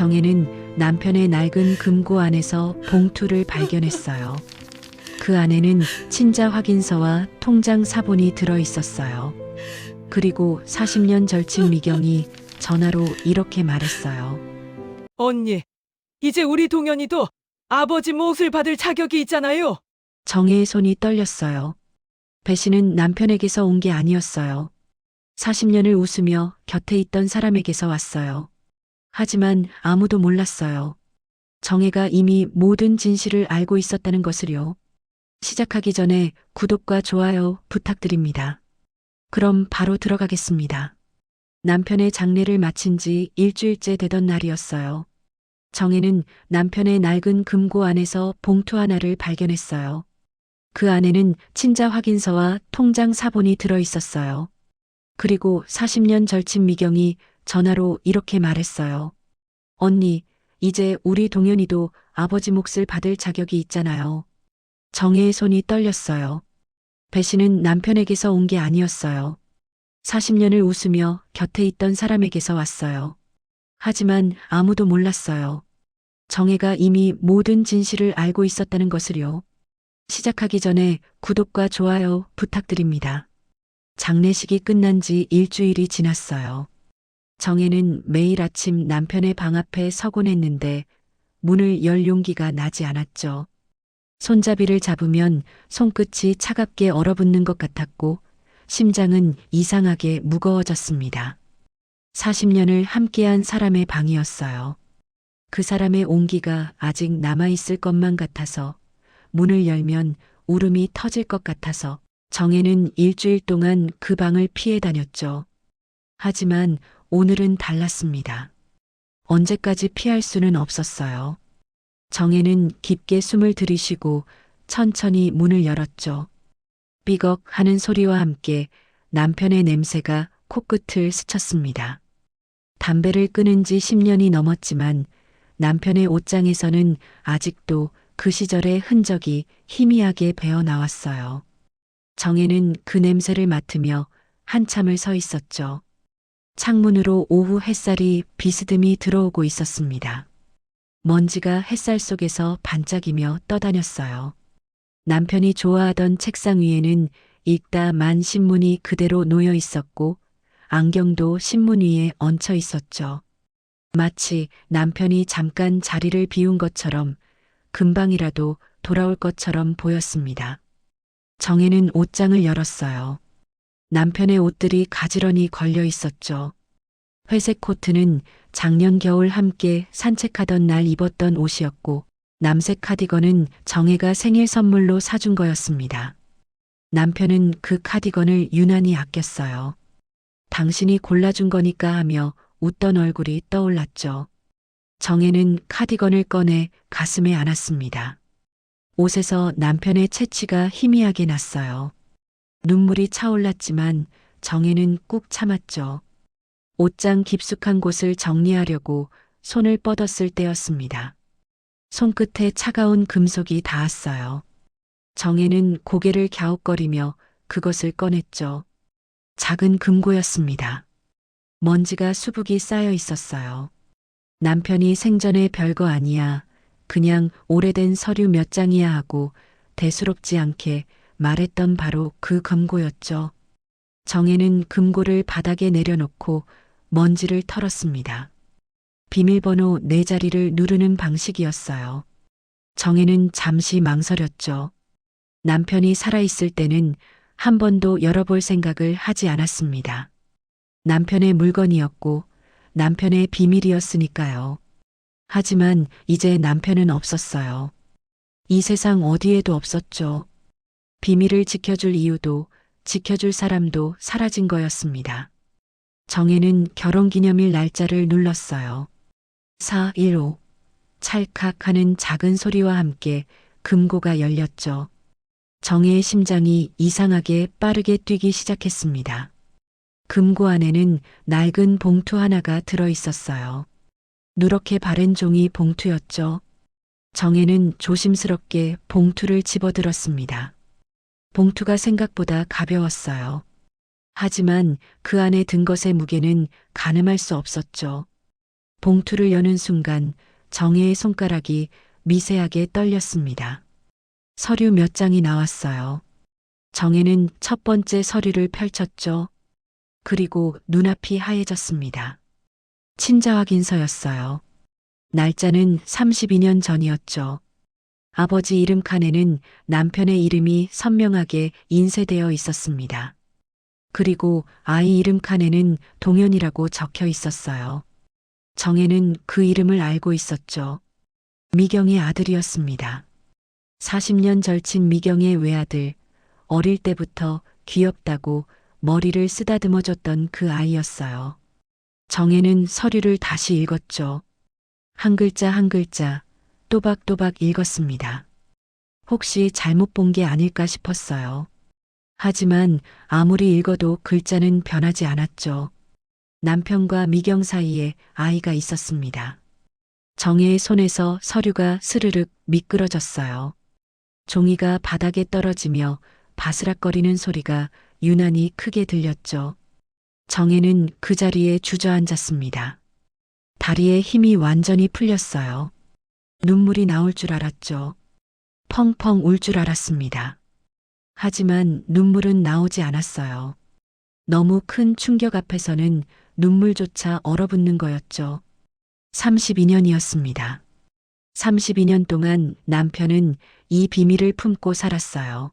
정혜는 남편의 낡은 금고 안에서 봉투를 발견했어요. 그 안에는 친자 확인서와 통장 사본이 들어 있었어요. 그리고 40년 절친 미경이 전화로 이렇게 말했어요. 언니, 이제 우리 동현이도 아버지 몫을 받을 자격이 있잖아요. 정혜의 손이 떨렸어요. 배신은 남편에게서 온 게 아니었어요. 40년을 웃으며 곁에 있던 사람에게서 왔어요. 하지만 아무도 몰랐어요. 정혜가 이미 모든 진실을 알고 있었다는 것을요. 시작하기 전에 구독과 좋아요 부탁드립니다. 그럼 바로 들어가겠습니다. 남편의 장례를 마친 지 일주일째 되던 날이었어요. 정혜는 남편의 낡은 금고 안에서 봉투 하나를 발견했어요. 그 안에는 친자 확인서와 통장 사본이 들어 있었어요. 그리고 40년 절친 미경이 전화로 이렇게 말했어요. 언니, 이제 우리 동현이도 아버지 몫을 받을 자격이 있잖아요. 정혜의 손이 떨렸어요. 배신은 남편에게서 온 게 아니었어요. 40년을 웃으며 곁에 있던 사람에게서 왔어요. 하지만 아무도 몰랐어요. 정혜가 이미 모든 진실을 알고 있었다는 것을요. 시작하기 전에 구독과 좋아요 부탁드립니다. 장례식이 끝난 지 일주일이 지났어요. 정혜는 매일 아침 남편의 방 앞에 서곤 했는데 문을 열 용기가 나지 않았죠. 손잡이를 잡으면 손끝이 차갑게 얼어붙는 것 같았고 심장은 이상하게 무거워졌습니다. 40년을 함께한 사람의 방이었어요. 그 사람의 온기가 아직 남아있을 것만 같아서 문을 열면 울음이 터질 것 같아서 정혜는 일주일 동안 그 방을 피해 다녔죠. 하지만 오늘은 달랐습니다. 언제까지 피할 수는 없었어요. 정혜는 깊게 숨을 들이쉬고 천천히 문을 열었죠. 삐걱 하는 소리와 함께 남편의 냄새가 코끝을 스쳤습니다. 담배를 끊은 지 10년이 넘었지만 남편의 옷장에서는 아직도 그 시절의 흔적이 희미하게 배어 나왔어요. 정혜는 그 냄새를 맡으며 한참을 서 있었죠. 창문으로 오후 햇살이 비스듬히 들어오고 있었습니다. 먼지가 햇살 속에서 반짝이며 떠다녔어요. 남편이 좋아하던 책상 위에는 읽다 만 신문이 그대로 놓여 있었고 안경도 신문 위에 얹혀 있었죠. 마치 남편이 잠깐 자리를 비운 것처럼 금방이라도 돌아올 것처럼 보였습니다. 정혜는 옷장을 열었어요. 남편의 옷들이 가지런히 걸려 있었죠. 회색 코트는 작년 겨울 함께 산책하던 날 입었던 옷이었고 남색 카디건은 정혜가 생일 선물로 사준 거였습니다. 남편은 그 카디건을 유난히 아꼈어요. 당신이 골라준 거니까 하며 웃던 얼굴이 떠올랐죠. 정혜는 카디건을 꺼내 가슴에 안았습니다. 옷에서 남편의 채취가 희미하게 났어요. 눈물이 차올랐지만 정혜는 꾹 참았죠. 옷장 깊숙한 곳을 정리하려고 손을 뻗었을 때였습니다. 손끝에 차가운 금속이 닿았어요. 정혜는 고개를 갸웃거리며 그것을 꺼냈죠. 작은 금고였습니다. 먼지가 수북이 쌓여 있었어요. 남편이 생전에 별거 아니야, 그냥 오래된 서류 몇 장이야 하고 대수롭지 않게 말했던 바로 그 금고였죠. 정혜는 금고를 바닥에 내려놓고 먼지를 털었습니다. 비밀번호 4자리를 누르는 방식이었어요. 정혜는 잠시 망설였죠. 남편이 살아있을 때는 한 번도 열어볼 생각을 하지 않았습니다. 남편의 물건이었고 남편의 비밀이었으니까요. 하지만 이제 남편은 없었어요. 이 세상 어디에도 없었죠. 비밀을 지켜줄 이유도 지켜줄 사람도 사라진 거였습니다. 정혜는 결혼기념일 날짜를 눌렀어요. 415. 찰칵 하는 작은 소리와 함께 금고가 열렸죠. 정혜의 심장이 이상하게 빠르게 뛰기 시작했습니다. 금고 안에는 낡은 봉투 하나가 들어 있었어요. 누렇게 바른 종이 봉투였죠. 정혜는 조심스럽게 봉투를 집어들었습니다. 봉투가 생각보다 가벼웠어요. 하지만 그 안에 든 것의 무게는 가늠할 수 없었죠. 봉투를 여는 순간 정혜의 손가락이 미세하게 떨렸습니다. 서류 몇 장이 나왔어요. 정혜는 첫 번째 서류를 펼쳤죠. 그리고 눈앞이 하얘졌습니다. 친자 확인서였어요. 날짜는 32년 전이었죠. 아버지 이름 칸에는 남편의 이름이 선명하게 인쇄되어 있었습니다. 그리고 아이 이름 칸에는 동현이라고 적혀 있었어요. 정혜는 그 이름을 알고 있었죠. 미경의 아들이었습니다. 40년 절친 미경의 외아들, 어릴 때부터 귀엽다고 머리를 쓰다듬어줬던 그 아이였어요. 정혜는 서류를 다시 읽었죠. 한 글자 한 글자 또박또박 읽었습니다. 혹시 잘못 본 게 아닐까 싶었어요. 하지만 아무리 읽어도 글자는 변하지 않았죠. 남편과 미경 사이에 아이가 있었습니다. 정혜의 손에서 서류가 스르륵 미끄러졌어요. 종이가 바닥에 떨어지며 바스락거리는 소리가 유난히 크게 들렸죠. 정혜는 그 자리에 주저앉았습니다. 다리에 힘이 완전히 풀렸어요. 눈물이 나올 줄 알았죠. 펑펑 울 줄 알았습니다. 하지만 눈물은 나오지 않았어요. 너무 큰 충격 앞에서는 눈물조차 얼어붙는 거였죠. 32년이었습니다. 32년 동안 남편은 이 비밀을 품고 살았어요.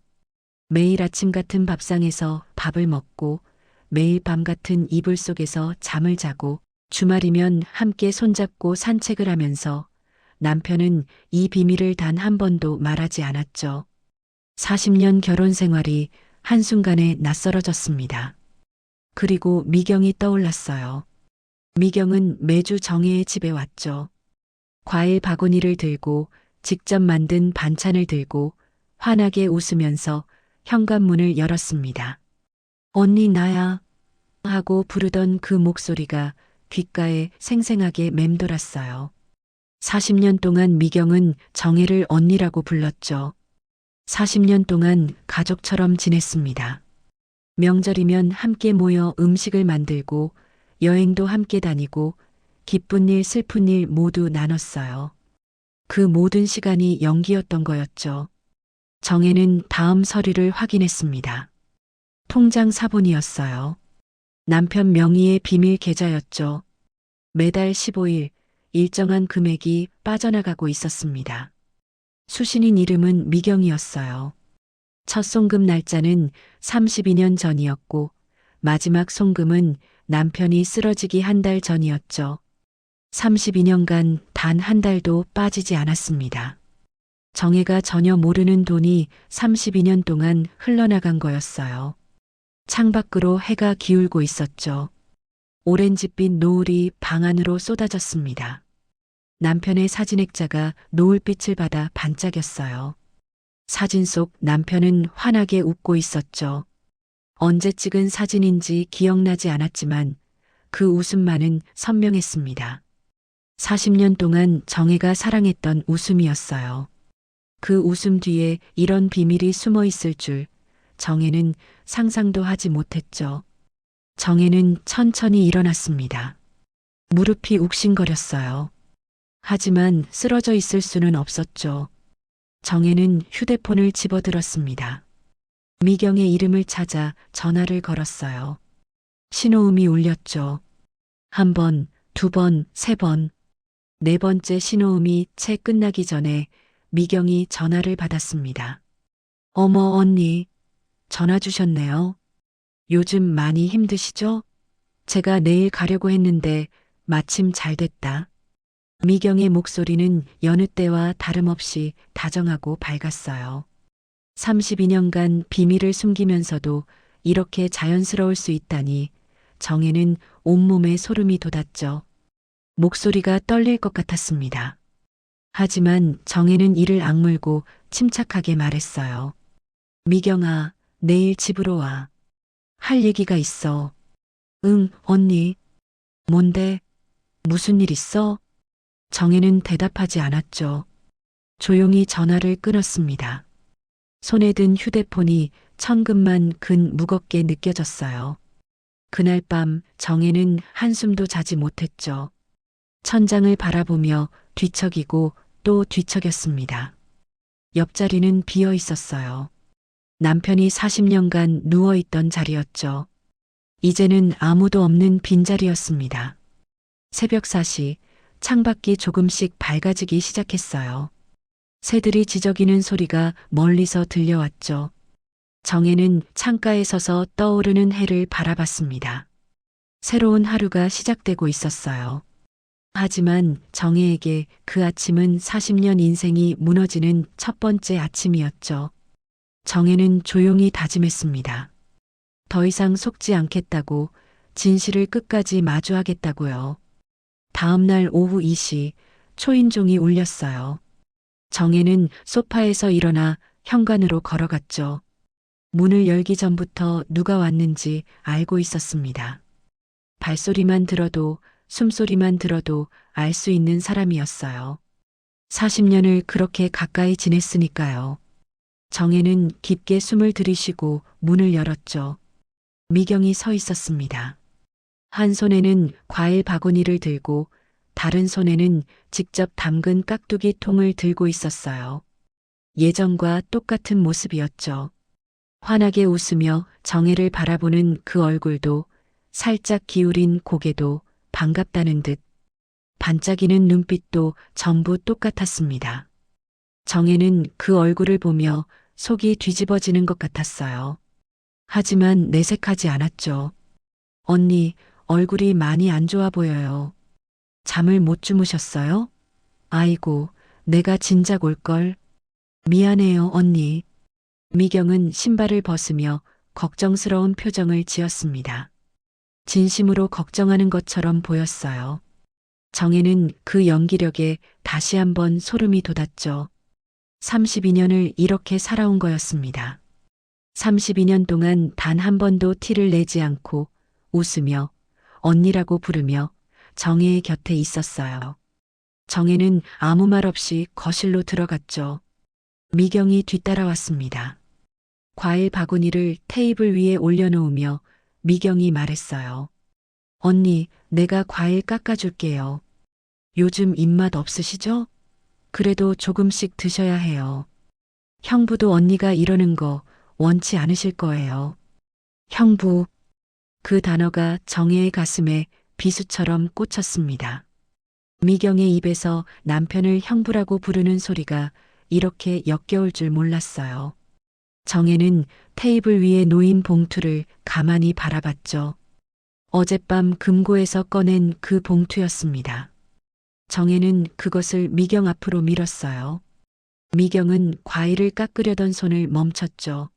매일 아침 같은 밥상에서 밥을 먹고 매일 밤 같은 이불 속에서 잠을 자고 주말이면 함께 손잡고 산책을 하면서 남편은 이 비밀을 단 한 번도 말하지 않았죠. 40년 결혼 생활이 한순간에 낯설어졌습니다. 그리고 미경이 떠올랐어요. 미경은 매주 정혜의 집에 왔죠. 과일 바구니를 들고 직접 만든 반찬을 들고 환하게 웃으면서 현관문을 열었습니다. 언니 나야 하고 부르던 그 목소리가 귓가에 생생하게 맴돌았어요. 40년 동안 미경은 정혜를 언니라고 불렀죠. 40년 동안 가족처럼 지냈습니다. 명절이면 함께 모여 음식을 만들고 여행도 함께 다니고 기쁜 일 슬픈 일 모두 나눴어요. 그 모든 시간이 연기였던 거였죠. 정혜는 다음 서류를 확인했습니다. 통장 사본이었어요. 남편 명의의 비밀 계좌였죠. 매달 15일 일정한 금액이 빠져나가고 있었습니다. 수신인 이름은 미경이었어요. 첫 송금 날짜는 32년 전이었고 마지막 송금은 남편이 쓰러지기 한 달 전이었죠. 32년간 단 한 달도 빠지지 않았습니다. 정혜가 전혀 모르는 돈이 32년 동안 흘러나간 거였어요. 창밖으로 해가 기울고 있었죠. 오렌지빛 노을이 방 안으로 쏟아졌습니다. 남편의 사진 액자가 노을빛을 받아 반짝였어요. 사진 속 남편은 환하게 웃고 있었죠. 언제 찍은 사진인지 기억나지 않았지만 그 웃음만은 선명했습니다. 40년 동안 정혜가 사랑했던 웃음이었어요. 그 웃음 뒤에 이런 비밀이 숨어 있을 줄 정혜는 상상도 하지 못했죠. 정혜는 천천히 일어났습니다. 무릎이 욱신거렸어요. 하지만 쓰러져 있을 수는 없었죠. 정혜는 휴대폰을 집어들었습니다. 미경의 이름을 찾아 전화를 걸었어요. 신호음이 울렸죠. 한 번, 두 번, 세 번. 네 번째 신호음이 채 끝나기 전에 미경이 전화를 받았습니다. 어머 언니, 전화 주셨네요. 요즘 많이 힘드시죠? 제가 내일 가려고 했는데 마침 잘 됐다. 미경의 목소리는 여느 때와 다름없이 다정하고 밝았어요. 32년간 비밀을 숨기면서도 이렇게 자연스러울 수 있다니 정혜는 온몸에 소름이 돋았죠. 목소리가 떨릴 것 같았습니다. 하지만 정혜는 이를 악물고 침착하게 말했어요. 미경아, 내일 집으로 와. 할 얘기가 있어. 응, 언니. 뭔데? 무슨 일 있어? 정혜는 대답하지 않았죠. 조용히 전화를 끊었습니다. 손에 든 휴대폰이 천근만 근 무겁게 느껴졌어요. 그날 밤 정혜는 한숨도 자지 못했죠. 천장을 바라보며 뒤척이고 또 뒤척였습니다. 옆자리는 비어 있었어요. 남편이 40년간 누워있던 자리였죠. 이제는 아무도 없는 빈자리였습니다. 새벽 4시 창밖이 조금씩 밝아지기 시작했어요. 새들이 지저귀는 소리가 멀리서 들려왔죠. 정혜는 창가에 서서 떠오르는 해를 바라봤습니다. 새로운 하루가 시작되고 있었어요. 하지만 정혜에게 그 아침은 40년 인생이 무너지는 첫 번째 아침이었죠. 정혜는 조용히 다짐했습니다. 더 이상 속지 않겠다고, 진실을 끝까지 마주하겠다고요. 다음 날 오후 2시 초인종이 울렸어요. 정혜는 소파에서 일어나 현관으로 걸어갔죠. 문을 열기 전부터 누가 왔는지 알고 있었습니다. 발소리만 들어도, 숨소리만 들어도 알 수 있는 사람이었어요. 40년을 그렇게 가까이 지냈으니까요. 정혜는 깊게 숨을 들이쉬고 문을 열었죠. 미경이 서 있었습니다. 한 손에는 과일 바구니를 들고 다른 손에는 직접 담근 깍두기 통을 들고 있었어요. 예전과 똑같은 모습이었죠. 환하게 웃으며 정혜를 바라보는 그 얼굴도, 살짝 기울인 고개도 반갑다는 듯, 반짝이는 눈빛도 전부 똑같았습니다. 정혜는 그 얼굴을 보며 속이 뒤집어지는 것 같았어요. 하지만 내색하지 않았죠. 언니, 얼굴이 많이 안 좋아 보여요. 잠을 못 주무셨어요? 아이고, 내가 진작 올걸. 미안해요, 언니. 미경은 신발을 벗으며 걱정스러운 표정을 지었습니다. 진심으로 걱정하는 것처럼 보였어요. 정혜는 그 연기력에 다시 한번 소름이 돋았죠. 32년을 이렇게 살아온 거였습니다. 32년 동안 단 한 번도 티를 내지 않고 웃으며 언니라고 부르며 정혜의 곁에 있었어요. 정혜는 아무 말 없이 거실로 들어갔죠. 미경이 뒤따라왔습니다. 과일 바구니를 테이블 위에 올려놓으며 미경이 말했어요. 언니, 내가 과일 깎아줄게요. 요즘 입맛 없으시죠? 그래도 조금씩 드셔야 해요. 형부도 언니가 이러는 거 원치 않으실 거예요. 형부. 그 단어가 정혜의 가슴에 비수처럼 꽂혔습니다. 미경의 입에서 남편을 형부라고 부르는 소리가 이렇게 역겨울 줄 몰랐어요. 정혜는 테이블 위에 놓인 봉투를 가만히 바라봤죠. 어젯밤 금고에서 꺼낸 그 봉투였습니다. 정혜는 그것을 미경 앞으로 밀었어요. 미경은 과일을 깎으려던 손을 멈췄죠.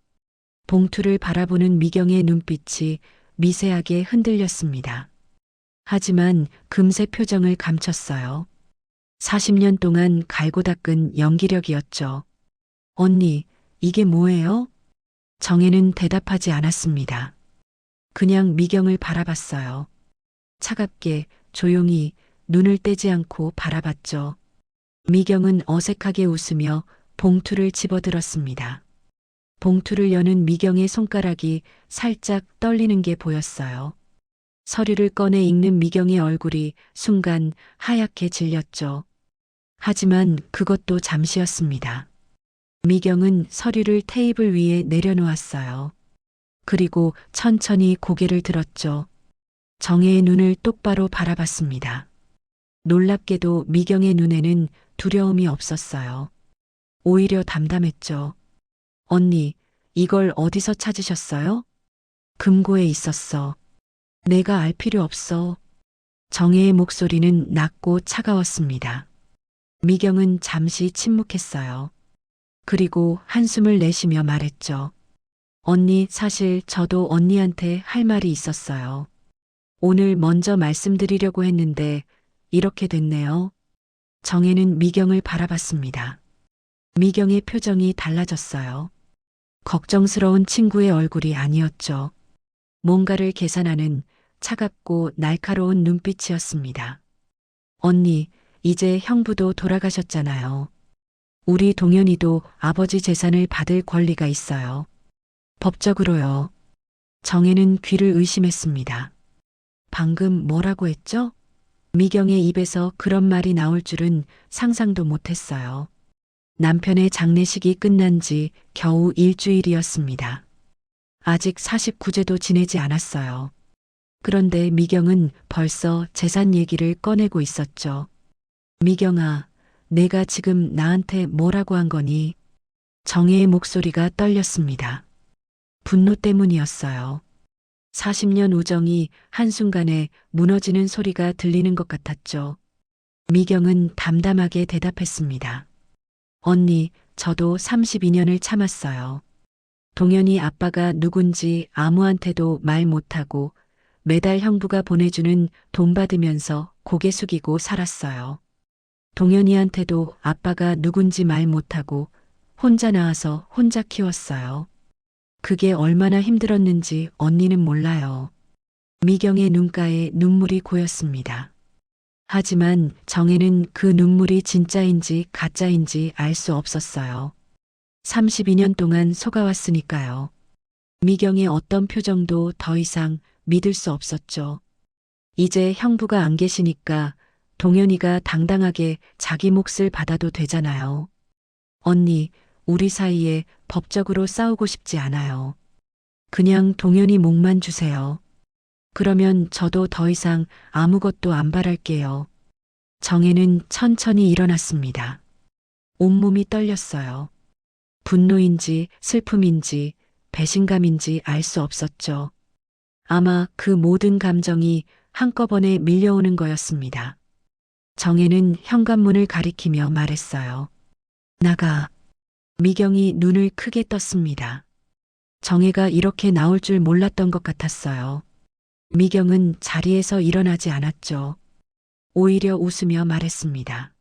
봉투를 바라보는 미경의 눈빛이 미세하게 흔들렸습니다. 하지만 금세 표정을 감췄어요. 40년 동안 갈고 닦은 연기력이었죠. 언니, 이게 뭐예요? 정혜는 대답하지 않았습니다. 그냥 미경을 바라봤어요. 차갑게, 조용히, 눈을 떼지 않고 바라봤죠. 미경은 어색하게 웃으며 봉투를 집어들었습니다. 봉투를 여는 미경의 손가락이 살짝 떨리는 게 보였어요. 서류를 꺼내 읽는 미경의 얼굴이 순간 하얗게 질렸죠. 하지만 그것도 잠시였습니다. 미경은 서류를 테이블 위에 내려놓았어요. 그리고 천천히 고개를 들었죠. 정혜의 눈을 똑바로 바라봤습니다. 놀랍게도 미경의 눈에는 두려움이 없었어요. 오히려 담담했죠. 언니, 이걸 어디서 찾으셨어요? 금고에 있었어. 내가 알 필요 없어. 정혜의 목소리는 낮고 차가웠습니다. 미경은 잠시 침묵했어요. 그리고 한숨을 내쉬며 말했죠. 언니, 사실 저도 언니한테 할 말이 있었어요. 오늘 먼저 말씀드리려고 했는데 이렇게 됐네요. 정혜는 미경을 바라봤습니다. 미경의 표정이 달라졌어요. 걱정스러운 친구의 얼굴이 아니었죠. 뭔가를 계산하는 차갑고 날카로운 눈빛이었습니다. 언니, 이제 형부도 돌아가셨잖아요. 우리 동현이도 아버지 재산을 받을 권리가 있어요. 법적으로요. 정혜는 귀를 의심했습니다. 방금 뭐라고 했죠? 미경의 입에서 그런 말이 나올 줄은 상상도 못했어요. 남편의 장례식이 끝난 지 겨우 일주일이었습니다. 아직 49제도 지내지 않았어요. 그런데 미경은 벌써 재산 얘기를 꺼내고 있었죠. 미경아, 내가 지금 나한테 뭐라고 한 거니? 정혜의 목소리가 떨렸습니다. 분노 때문이었어요. 40년 우정이 한순간에 무너지는 소리가 들리는 것 같았죠. 미경은 담담하게 대답했습니다. 언니, 저도 32년을 참았어요. 동현이 아빠가 누군지 아무한테도 말 못하고 매달 형부가 보내주는 돈 받으면서 고개 숙이고 살았어요. 동현이한테도 아빠가 누군지 말 못하고 혼자 낳아서 혼자 키웠어요. 그게 얼마나 힘들었는지 언니는 몰라요. 미경의 눈가에 눈물이 고였습니다. 하지만 정혜는 그 눈물이 진짜인지 가짜인지 알 수 없었어요. 32년 동안 속아왔으니까요. 미경의 어떤 표정도 더 이상 믿을 수 없었죠. 이제 형부가 안 계시니까 동현이가 당당하게 자기 몫을 받아도 되잖아요. 언니, 우리 사이에 법적으로 싸우고 싶지 않아요. 그냥 동현이 목만 주세요. 그러면 저도 더 이상 아무것도 안 바랄게요. 정혜는 천천히 일어났습니다. 온몸이 떨렸어요. 분노인지 슬픔인지 배신감인지 알 수 없었죠. 아마 그 모든 감정이 한꺼번에 밀려오는 거였습니다. 정혜는 현관문을 가리키며 말했어요. 나가. 미경이 눈을 크게 떴습니다. 정혜가 이렇게 나올 줄 몰랐던 것 같았어요. 미경은 자리에서 일어나지 않았죠. 오히려 웃으며 말했습니다.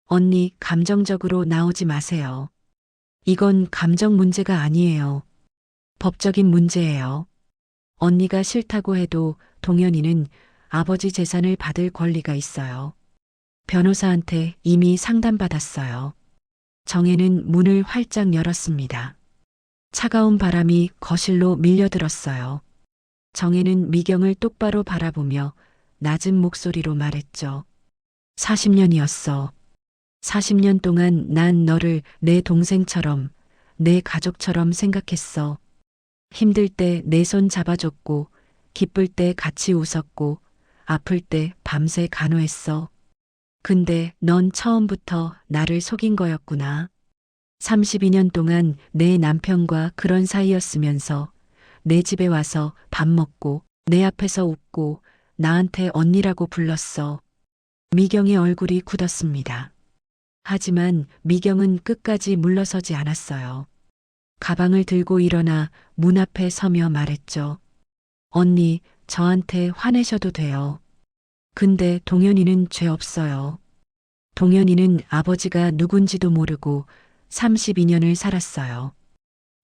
언니, 감정적으로 나오지 마세요. 이건 감정 문제가 아니에요. 법적인 문제예요. 언니가 싫다고 해도 동현이는 아버지 재산을 받을 권리가 있어요. 변호사한테 이미 상담받았어요. 정혜는 문을 활짝 열었습니다. 차가운 바람이 거실로 밀려들었어요. 정혜는 미경을 똑바로 바라보며 낮은 목소리로 말했죠. 40년이었어. 40년 동안 난 너를 내 동생처럼, 내 가족처럼 생각했어. 힘들 때 내 손 잡아줬고, 기쁠 때 같이 웃었고, 아플 때 밤새 간호했어. 근데 넌 처음부터 나를 속인 거였구나. 32년 동안 내 남편과 그런 사이였으면서 내 집에 와서 밥 먹고 내 앞에서 웃고 나한테 언니라고 불렀어. 미경의 얼굴이 굳었습니다. 하지만 미경은 끝까지 물러서지 않았어요. 가방을 들고 일어나 문 앞에 서며 말했죠. 언니, 저한테 화내셔도 돼요. 근데 동현이는 죄 없어요. 동현이는 아버지가 누군지도 모르고 32년을 살았어요.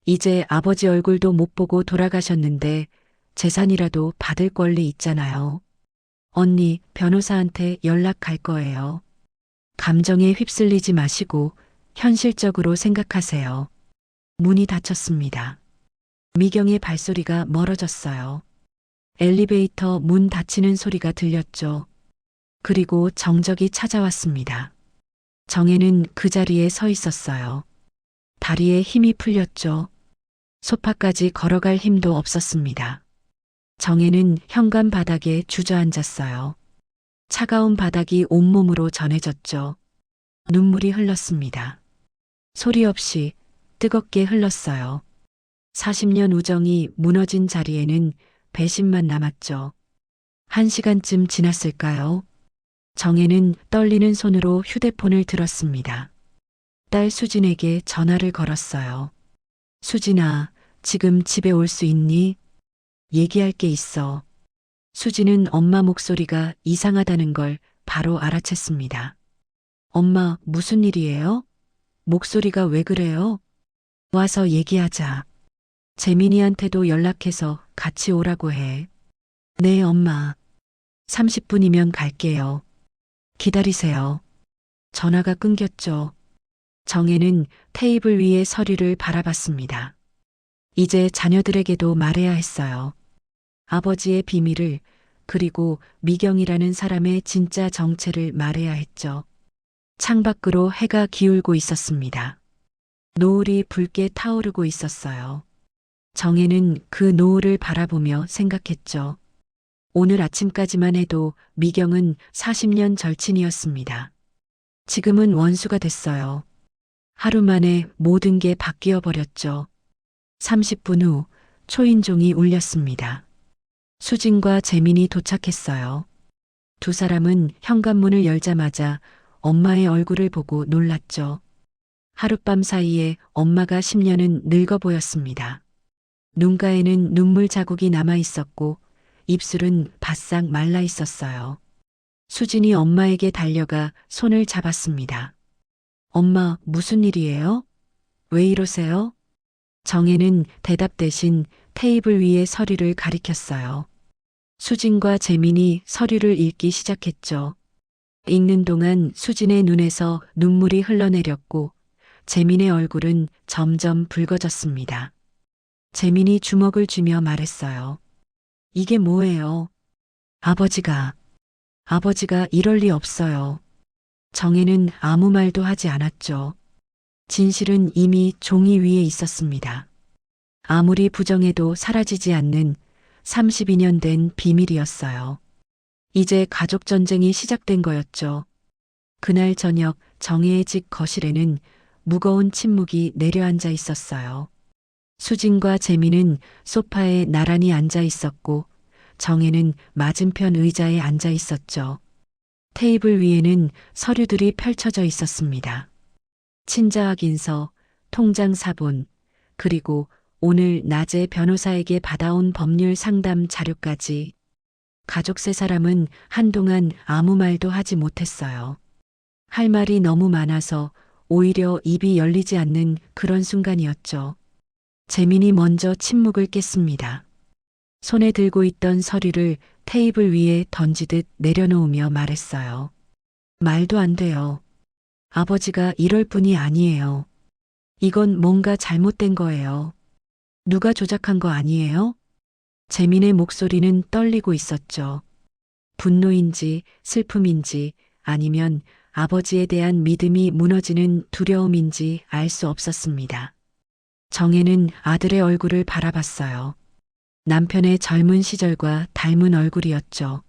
이제 아버지 얼굴도 못 보고 돌아가셨는데 재산이라도 받을 권리 있잖아요. 언니, 변호사한테 연락할 거예요. 감정에 휩쓸리지 마시고 현실적으로 생각하세요. 문이 닫혔습니다. 미경의 발소리가 멀어졌어요. 엘리베이터 문 닫히는 소리가 들렸죠. 그리고 정적이 찾아왔습니다. 정혜는 그 자리에 서 있었어요. 다리에 힘이 풀렸죠. 소파까지 걸어갈 힘도 없었습니다. 정혜는 현관 바닥에 주저앉았어요. 차가운 바닥이 온몸으로 전해졌죠. 눈물이 흘렀습니다. 소리 없이 뜨겁게 흘렀어요. 40년 우정이 무너진 자리에는 배신만 남았죠. 1시간쯤 지났을까요? 정혜는 떨리는 손으로 휴대폰을 들었습니다. 딸 수진에게 전화를 걸었어요. 수진아, 지금 집에 올 수 있니? 얘기할 게 있어. 수진은 엄마 목소리가 이상하다는 걸 바로 알아챘습니다. 엄마, 무슨 일이에요? 목소리가 왜 그래요? 와서 얘기하자. 재민이한테도 연락해서 같이 오라고 해. 네, 엄마. 30분이면 갈게요. 기다리세요. 전화가 끊겼죠. 정혜는 테이블 위의 서류를 바라봤습니다. 이제 자녀들에게도 말해야 했어요. 아버지의 비밀을, 그리고 미경이라는 사람의 진짜 정체를 말해야 했죠. 창밖으로 해가 기울고 있었습니다. 노을이 붉게 타오르고 있었어요. 정혜는 그 노을을 바라보며 생각했죠. 오늘 아침까지만 해도 미경은 40년 절친이었습니다. 지금은 원수가 됐어요. 하루 만에 모든 게 바뀌어 버렸죠. 30분 후 초인종이 울렸습니다. 수진과 재민이 도착했어요. 두 사람은 현관문을 열자마자 엄마의 얼굴을 보고 놀랐죠. 하룻밤 사이에 엄마가 10년은 늙어 보였습니다. 눈가에는 눈물 자국이 남아 있었고 입술은 바싹 말라 있었어요. 수진이 엄마에게 달려가 손을 잡았습니다. 엄마, 무슨 일이에요? 왜 이러세요? 정혜는 대답 대신 테이블 위에 서류를 가리켰어요. 수진과 재민이 서류를 읽기 시작했죠. 읽는 동안 수진의 눈에서 눈물이 흘러내렸고 재민의 얼굴은 점점 붉어졌습니다. 재민이 주먹을 쥐며 말했어요. 이게 뭐예요? 아버지가 이럴 리 없어요. 정혜는 아무 말도 하지 않았죠. 진실은 이미 종이 위에 있었습니다. 아무리 부정해도 사라지지 않는 32년 된 비밀이었어요. 이제 가족 전쟁이 시작된 거였죠. 그날 저녁 정혜의 집 거실에는 무거운 침묵이 내려앉아 있었어요. 수진과 재민은 소파에 나란히 앉아 있었고 정혜는 맞은편 의자에 앉아 있었죠. 테이블 위에는 서류들이 펼쳐져 있었습니다. 친자 확인서, 통장 사본, 그리고 오늘 낮에 변호사에게 받아온 법률 상담 자료까지. 가족 세 사람은 한동안 아무 말도 하지 못했어요. 할 말이 너무 많아서 오히려 입이 열리지 않는 그런 순간이었죠. 재민이 먼저 침묵을 깼습니다. 손에 들고 있던 서류를 테이블 위에 던지듯 내려놓으며 말했어요. 말도 안 돼요. 아버지가 이럴 뿐이 아니에요. 이건 뭔가 잘못된 거예요. 누가 조작한 거 아니에요? 재민의 목소리는 떨리고 있었죠. 분노인지 슬픔인지 아니면 아버지에 대한 믿음이 무너지는 두려움인지 알 수 없었습니다. 정혜는 아들의 얼굴을 바라봤어요. 남편의 젊은 시절과 닮은 얼굴이었죠.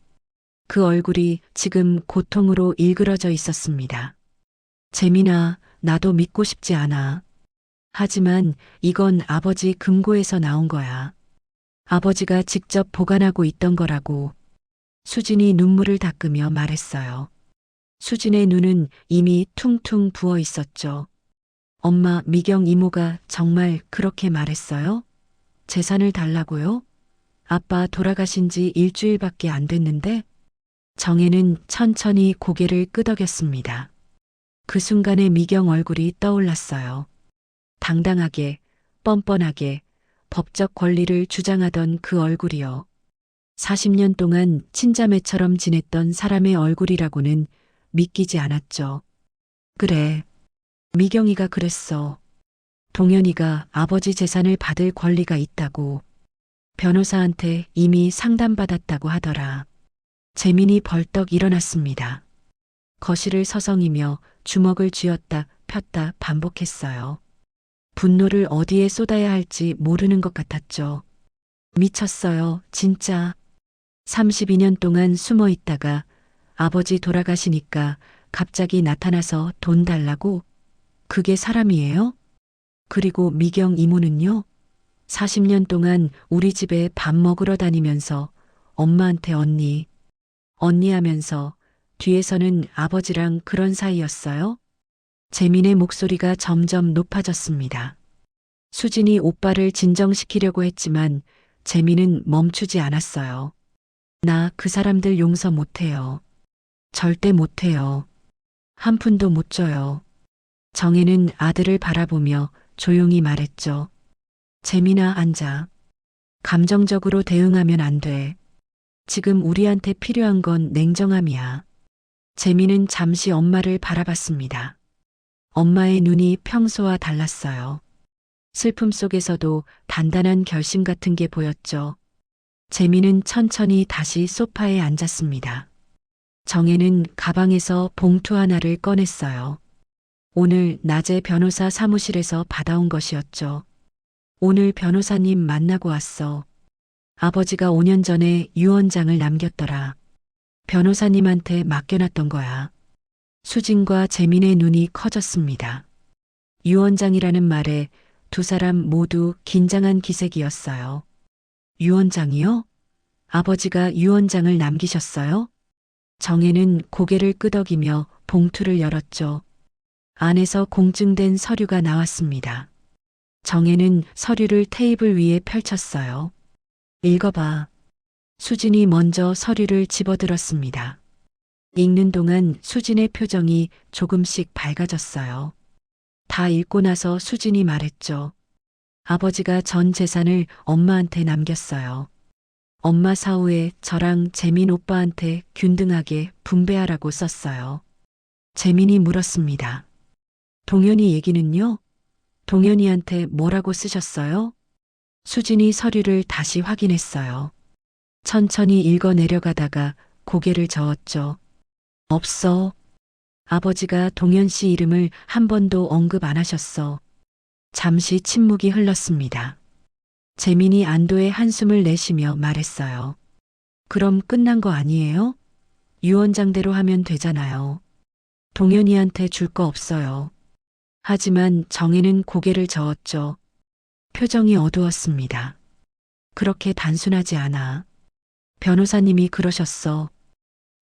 그 얼굴이 지금 고통으로 일그러져 있었습니다. 재민아, 나도 믿고 싶지 않아. 하지만 이건 아버지 금고에서 나온 거야. 아버지가 직접 보관하고 있던 거라고. 수진이 눈물을 닦으며 말했어요. 수진의 눈은 이미 퉁퉁 부어 있었죠. 엄마, 미경 이모가 정말 그렇게 말했어요? 재산을 달라고요? 아빠 돌아가신 지 일주일밖에 안 됐는데? 정혜는 천천히 고개를 끄덕였습니다. 그 순간에 미경 얼굴이 떠올랐어요. 당당하게, 뻔뻔하게, 법적 권리를 주장하던 그 얼굴이요. 40년 동안 친자매처럼 지냈던 사람의 얼굴이라고는 믿기지 않았죠. 그래, 미경이가 그랬어. 동현이가 아버지 재산을 받을 권리가 있다고. 변호사한테 이미 상담받았다고 하더라. 재민이 벌떡 일어났습니다. 거실을 서성이며 주먹을 쥐었다 폈다 반복했어요. 분노를 어디에 쏟아야 할지 모르는 것 같았죠. 미쳤어요, 진짜. 32년 동안 숨어 있다가 아버지 돌아가시니까 갑자기 나타나서 돈 달라고? 그게 사람이에요? 그리고 미경 이모는요? 40년 동안 우리 집에 밥 먹으러 다니면서 엄마한테 언니 하면서 뒤에서는 아버지랑 그런 사이였어요? 재민의 목소리가 점점 높아졌습니다. 수진이 오빠를 진정시키려고 했지만 재민은 멈추지 않았어요. 나 그 사람들 용서 못해요. 절대 못해요. 한 푼도 못 줘요. 정혜는 아들을 바라보며 조용히 말했죠. 재민아, 앉아. 감정적으로 대응하면 안 돼. 지금 우리한테 필요한 건 냉정함이야. 재민은 잠시 엄마를 바라봤습니다. 엄마의 눈이 평소와 달랐어요. 슬픔 속에서도 단단한 결심 같은 게 보였죠. 재민은 천천히 다시 소파에 앉았습니다. 정혜는 가방에서 봉투 하나를 꺼냈어요. 오늘 낮에 변호사 사무실에서 받아온 것이었죠. 오늘 변호사님 만나고 왔어. 아버지가 5년 전에 유언장을 남겼더라. 변호사님한테 맡겨놨던 거야. 수진과 재민의 눈이 커졌습니다. 유언장이라는 말에 두 사람 모두 긴장한 기색이었어요. 유언장이요? 아버지가 유언장을 남기셨어요? 정혜는 고개를 끄덕이며 봉투를 열었죠. 안에서 공증된 서류가 나왔습니다. 정혜는 서류를 테이블 위에 펼쳤어요. 읽어봐. 수진이 먼저 서류를 집어들었습니다. 읽는 동안 수진의 표정이 조금씩 밝아졌어요. 다 읽고 나서 수진이 말했죠. 아버지가 전 재산을 엄마한테 남겼어요. 엄마 사후에 저랑 재민 오빠한테 균등하게 분배하라고 썼어요. 재민이 물었습니다. 동현이 얘기는요? 동현이한테 뭐라고 쓰셨어요? 수진이 서류를 다시 확인했어요. 천천히 읽어 내려가다가 고개를 저었죠. 없어. 아버지가 동현 씨 이름을 한 번도 언급 안 하셨어. 잠시 침묵이 흘렀습니다. 재민이 안도의 한숨을 내쉬며 말했어요. 그럼 끝난 거 아니에요? 유언장대로 하면 되잖아요. 동현이한테 줄 거 없어요. 하지만 정혜는 고개를 저었죠. 표정이 어두웠습니다. 그렇게 단순하지 않아. 변호사님이 그러셨어.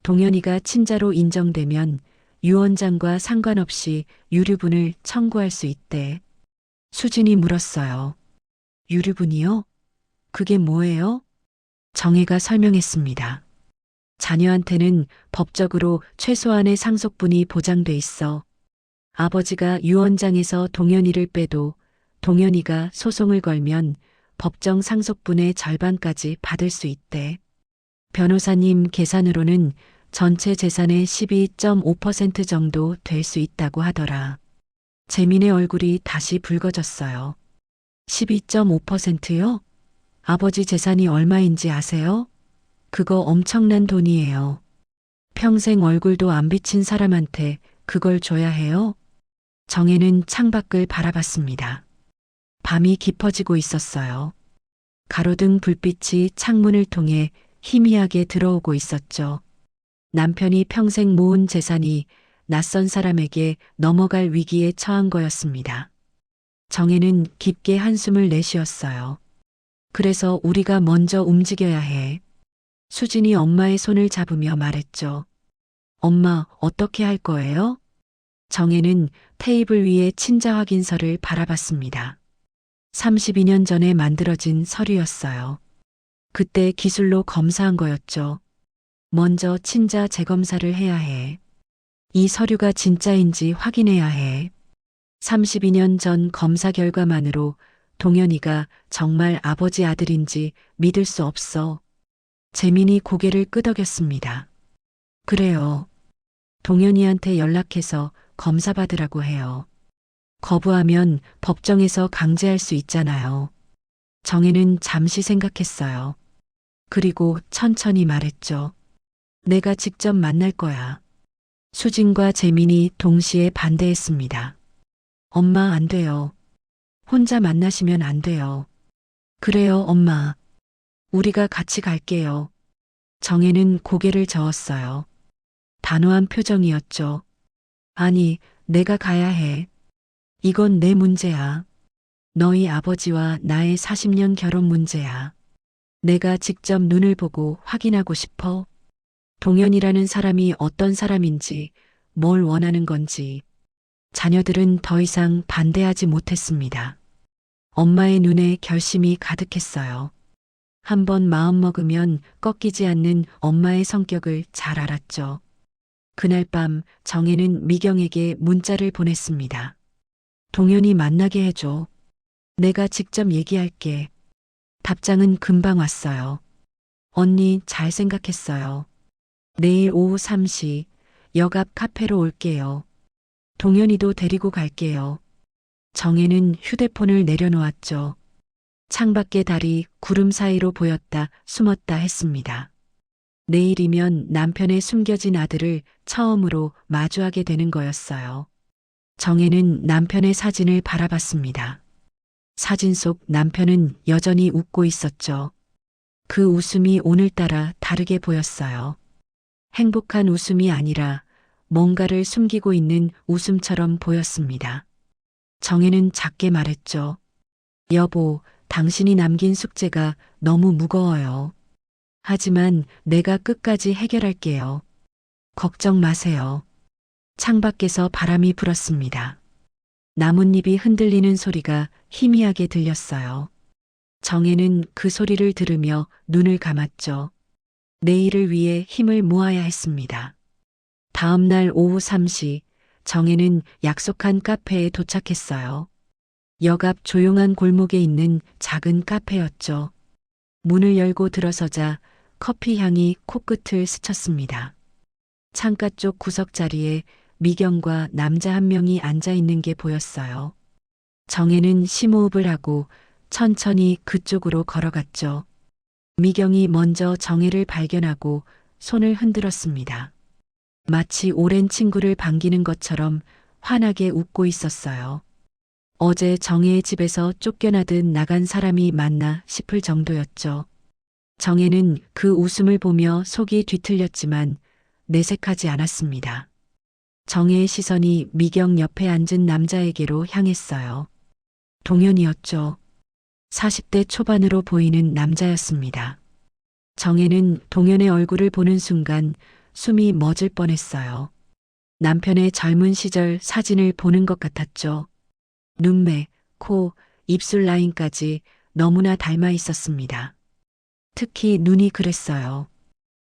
동현이가 친자로 인정되면 유언장과 상관없이 유류분을 청구할 수 있대. 수진이 물었어요. 유류분이요? 그게 뭐예요? 정혜가 설명했습니다. 자녀한테는 법적으로 최소한의 상속분이 보장돼 있어. 아버지가 유언장에서 동현이를 빼도 동현이가 소송을 걸면 법정 상속분의 절반까지 받을 수 있대. 변호사님 계산으로는 전체 재산의 12.5% 정도 될 수 있다고 하더라. 재민의 얼굴이 다시 붉어졌어요. 12.5%요? 아버지 재산이 얼마인지 아세요? 그거 엄청난 돈이에요. 평생 얼굴도 안 비친 사람한테 그걸 줘야 해요? 정혜는 창밖을 바라봤습니다. 밤이 깊어지고 있었어요. 가로등 불빛이 창문을 통해 희미하게 들어오고 있었죠. 남편이 평생 모은 재산이 낯선 사람에게 넘어갈 위기에 처한 거였습니다. 정혜는 깊게 한숨을 내쉬었어요. 그래서 우리가 먼저 움직여야 해. 수진이 엄마의 손을 잡으며 말했죠. 엄마, 어떻게 할 거예요? 정혜는 테이블 위에 친자 확인서를 바라봤습니다. 32년 전에 만들어진 서류였어요. 그때 기술로 검사한 거였죠. 먼저 친자 재검사를 해야 해. 이 서류가 진짜인지 확인해야 해. 32년 전 검사 결과만으로 동현이가 정말 아버지 아들인지 믿을 수 없어. 재민이 고개를 끄덕였습니다. 그래요. 동현이한테 연락해서 검사 받으라고 해요. 거부하면 법정에서 강제할 수 있잖아요. 정혜는 잠시 생각했어요. 그리고 천천히 말했죠. 내가 직접 만날 거야. 수진과 재민이 동시에 반대했습니다. 엄마 안 돼요. 혼자 만나시면 안 돼요. 그래요, 엄마. 우리가 같이 갈게요. 정혜는 고개를 저었어요. 단호한 표정이었죠. 아니, 내가 가야 해. 이건 내 문제야. 너희 아버지와 나의 40년 결혼 문제야. 내가 직접 눈을 보고 확인하고 싶어. 동현이라는 사람이 어떤 사람인지, 뭘 원하는 건지. 자녀들은 더 이상 반대하지 못했습니다. 엄마의 눈에 결심이 가득했어요. 한번 마음먹으면 꺾이지 않는 엄마의 성격을 잘 알았죠. 그날 밤 정혜는 미경에게 문자를 보냈습니다. 동현이 만나게 해줘. 내가 직접 얘기할게. 답장은 금방 왔어요. 언니 잘 생각했어요. 내일 오후 3시 역 앞 카페로 올게요. 동현이도 데리고 갈게요. 정혜는 휴대폰을 내려놓았죠. 창밖의 달이 구름 사이로 보였다 숨었다 했습니다. 내일이면 남편의 숨겨진 아들을 처음으로 마주하게 되는 거였어요. 정혜는 남편의 사진을 바라봤습니다. 사진 속 남편은 여전히 웃고 있었죠. 그 웃음이 오늘따라 다르게 보였어요. 행복한 웃음이 아니라 뭔가를 숨기고 있는 웃음처럼 보였습니다. 정혜는 작게 말했죠. 여보, 당신이 남긴 숙제가 너무 무거워요. 하지만 내가 끝까지 해결할게요. 걱정 마세요. 창밖에서 바람이 불었습니다. 나뭇잎이 흔들리는 소리가 희미하게 들렸어요. 정혜는 그 소리를 들으며 눈을 감았죠. 내일을 위해 힘을 모아야 했습니다. 다음 날 오후 3시, 정혜는 약속한 카페에 도착했어요. 역 앞 조용한 골목에 있는 작은 카페였죠. 문을 열고 들어서자 커피 향이 코끝을 스쳤습니다. 창가 쪽 구석 자리에 미경과 남자 한 명이 앉아 있는 게 보였어요. 정혜는 심호흡을 하고 천천히 그쪽으로 걸어갔죠. 미경이 먼저 정혜를 발견하고 손을 흔들었습니다. 마치 오랜 친구를 반기는 것처럼 환하게 웃고 있었어요. 어제 정혜의 집에서 쫓겨나듯 나간 사람이 맞나 싶을 정도였죠. 정혜는 그 웃음을 보며 속이 뒤틀렸지만 내색하지 않았습니다. 정혜의 시선이 미경 옆에 앉은 남자에게로 향했어요. 동현이었죠. 40대 초반으로 보이는 남자였습니다. 정혜는 동현의 얼굴을 보는 순간 숨이 멎을 뻔했어요. 남편의 젊은 시절 사진을 보는 것 같았죠. 눈매, 코, 입술 라인까지 너무나 닮아 있었습니다. 특히 눈이 그랬어요.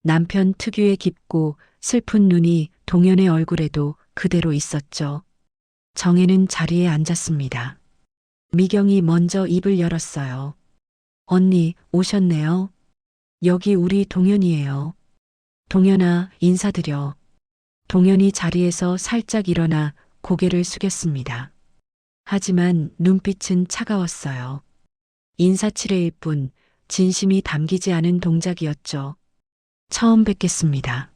남편 특유의 깊고 슬픈 눈이 동현의 얼굴에도 그대로 있었죠. 정혜는 자리에 앉았습니다. 미경이 먼저 입을 열었어요. 언니, 오셨네요. 여기 우리 동현이에요. 동현아, 인사드려. 동현이 자리에서 살짝 일어나 고개를 숙였습니다. 하지만 눈빛은 차가웠어요. 인사치레일 뿐 진심이 담기지 않은 동작이었죠. 처음 뵙겠습니다.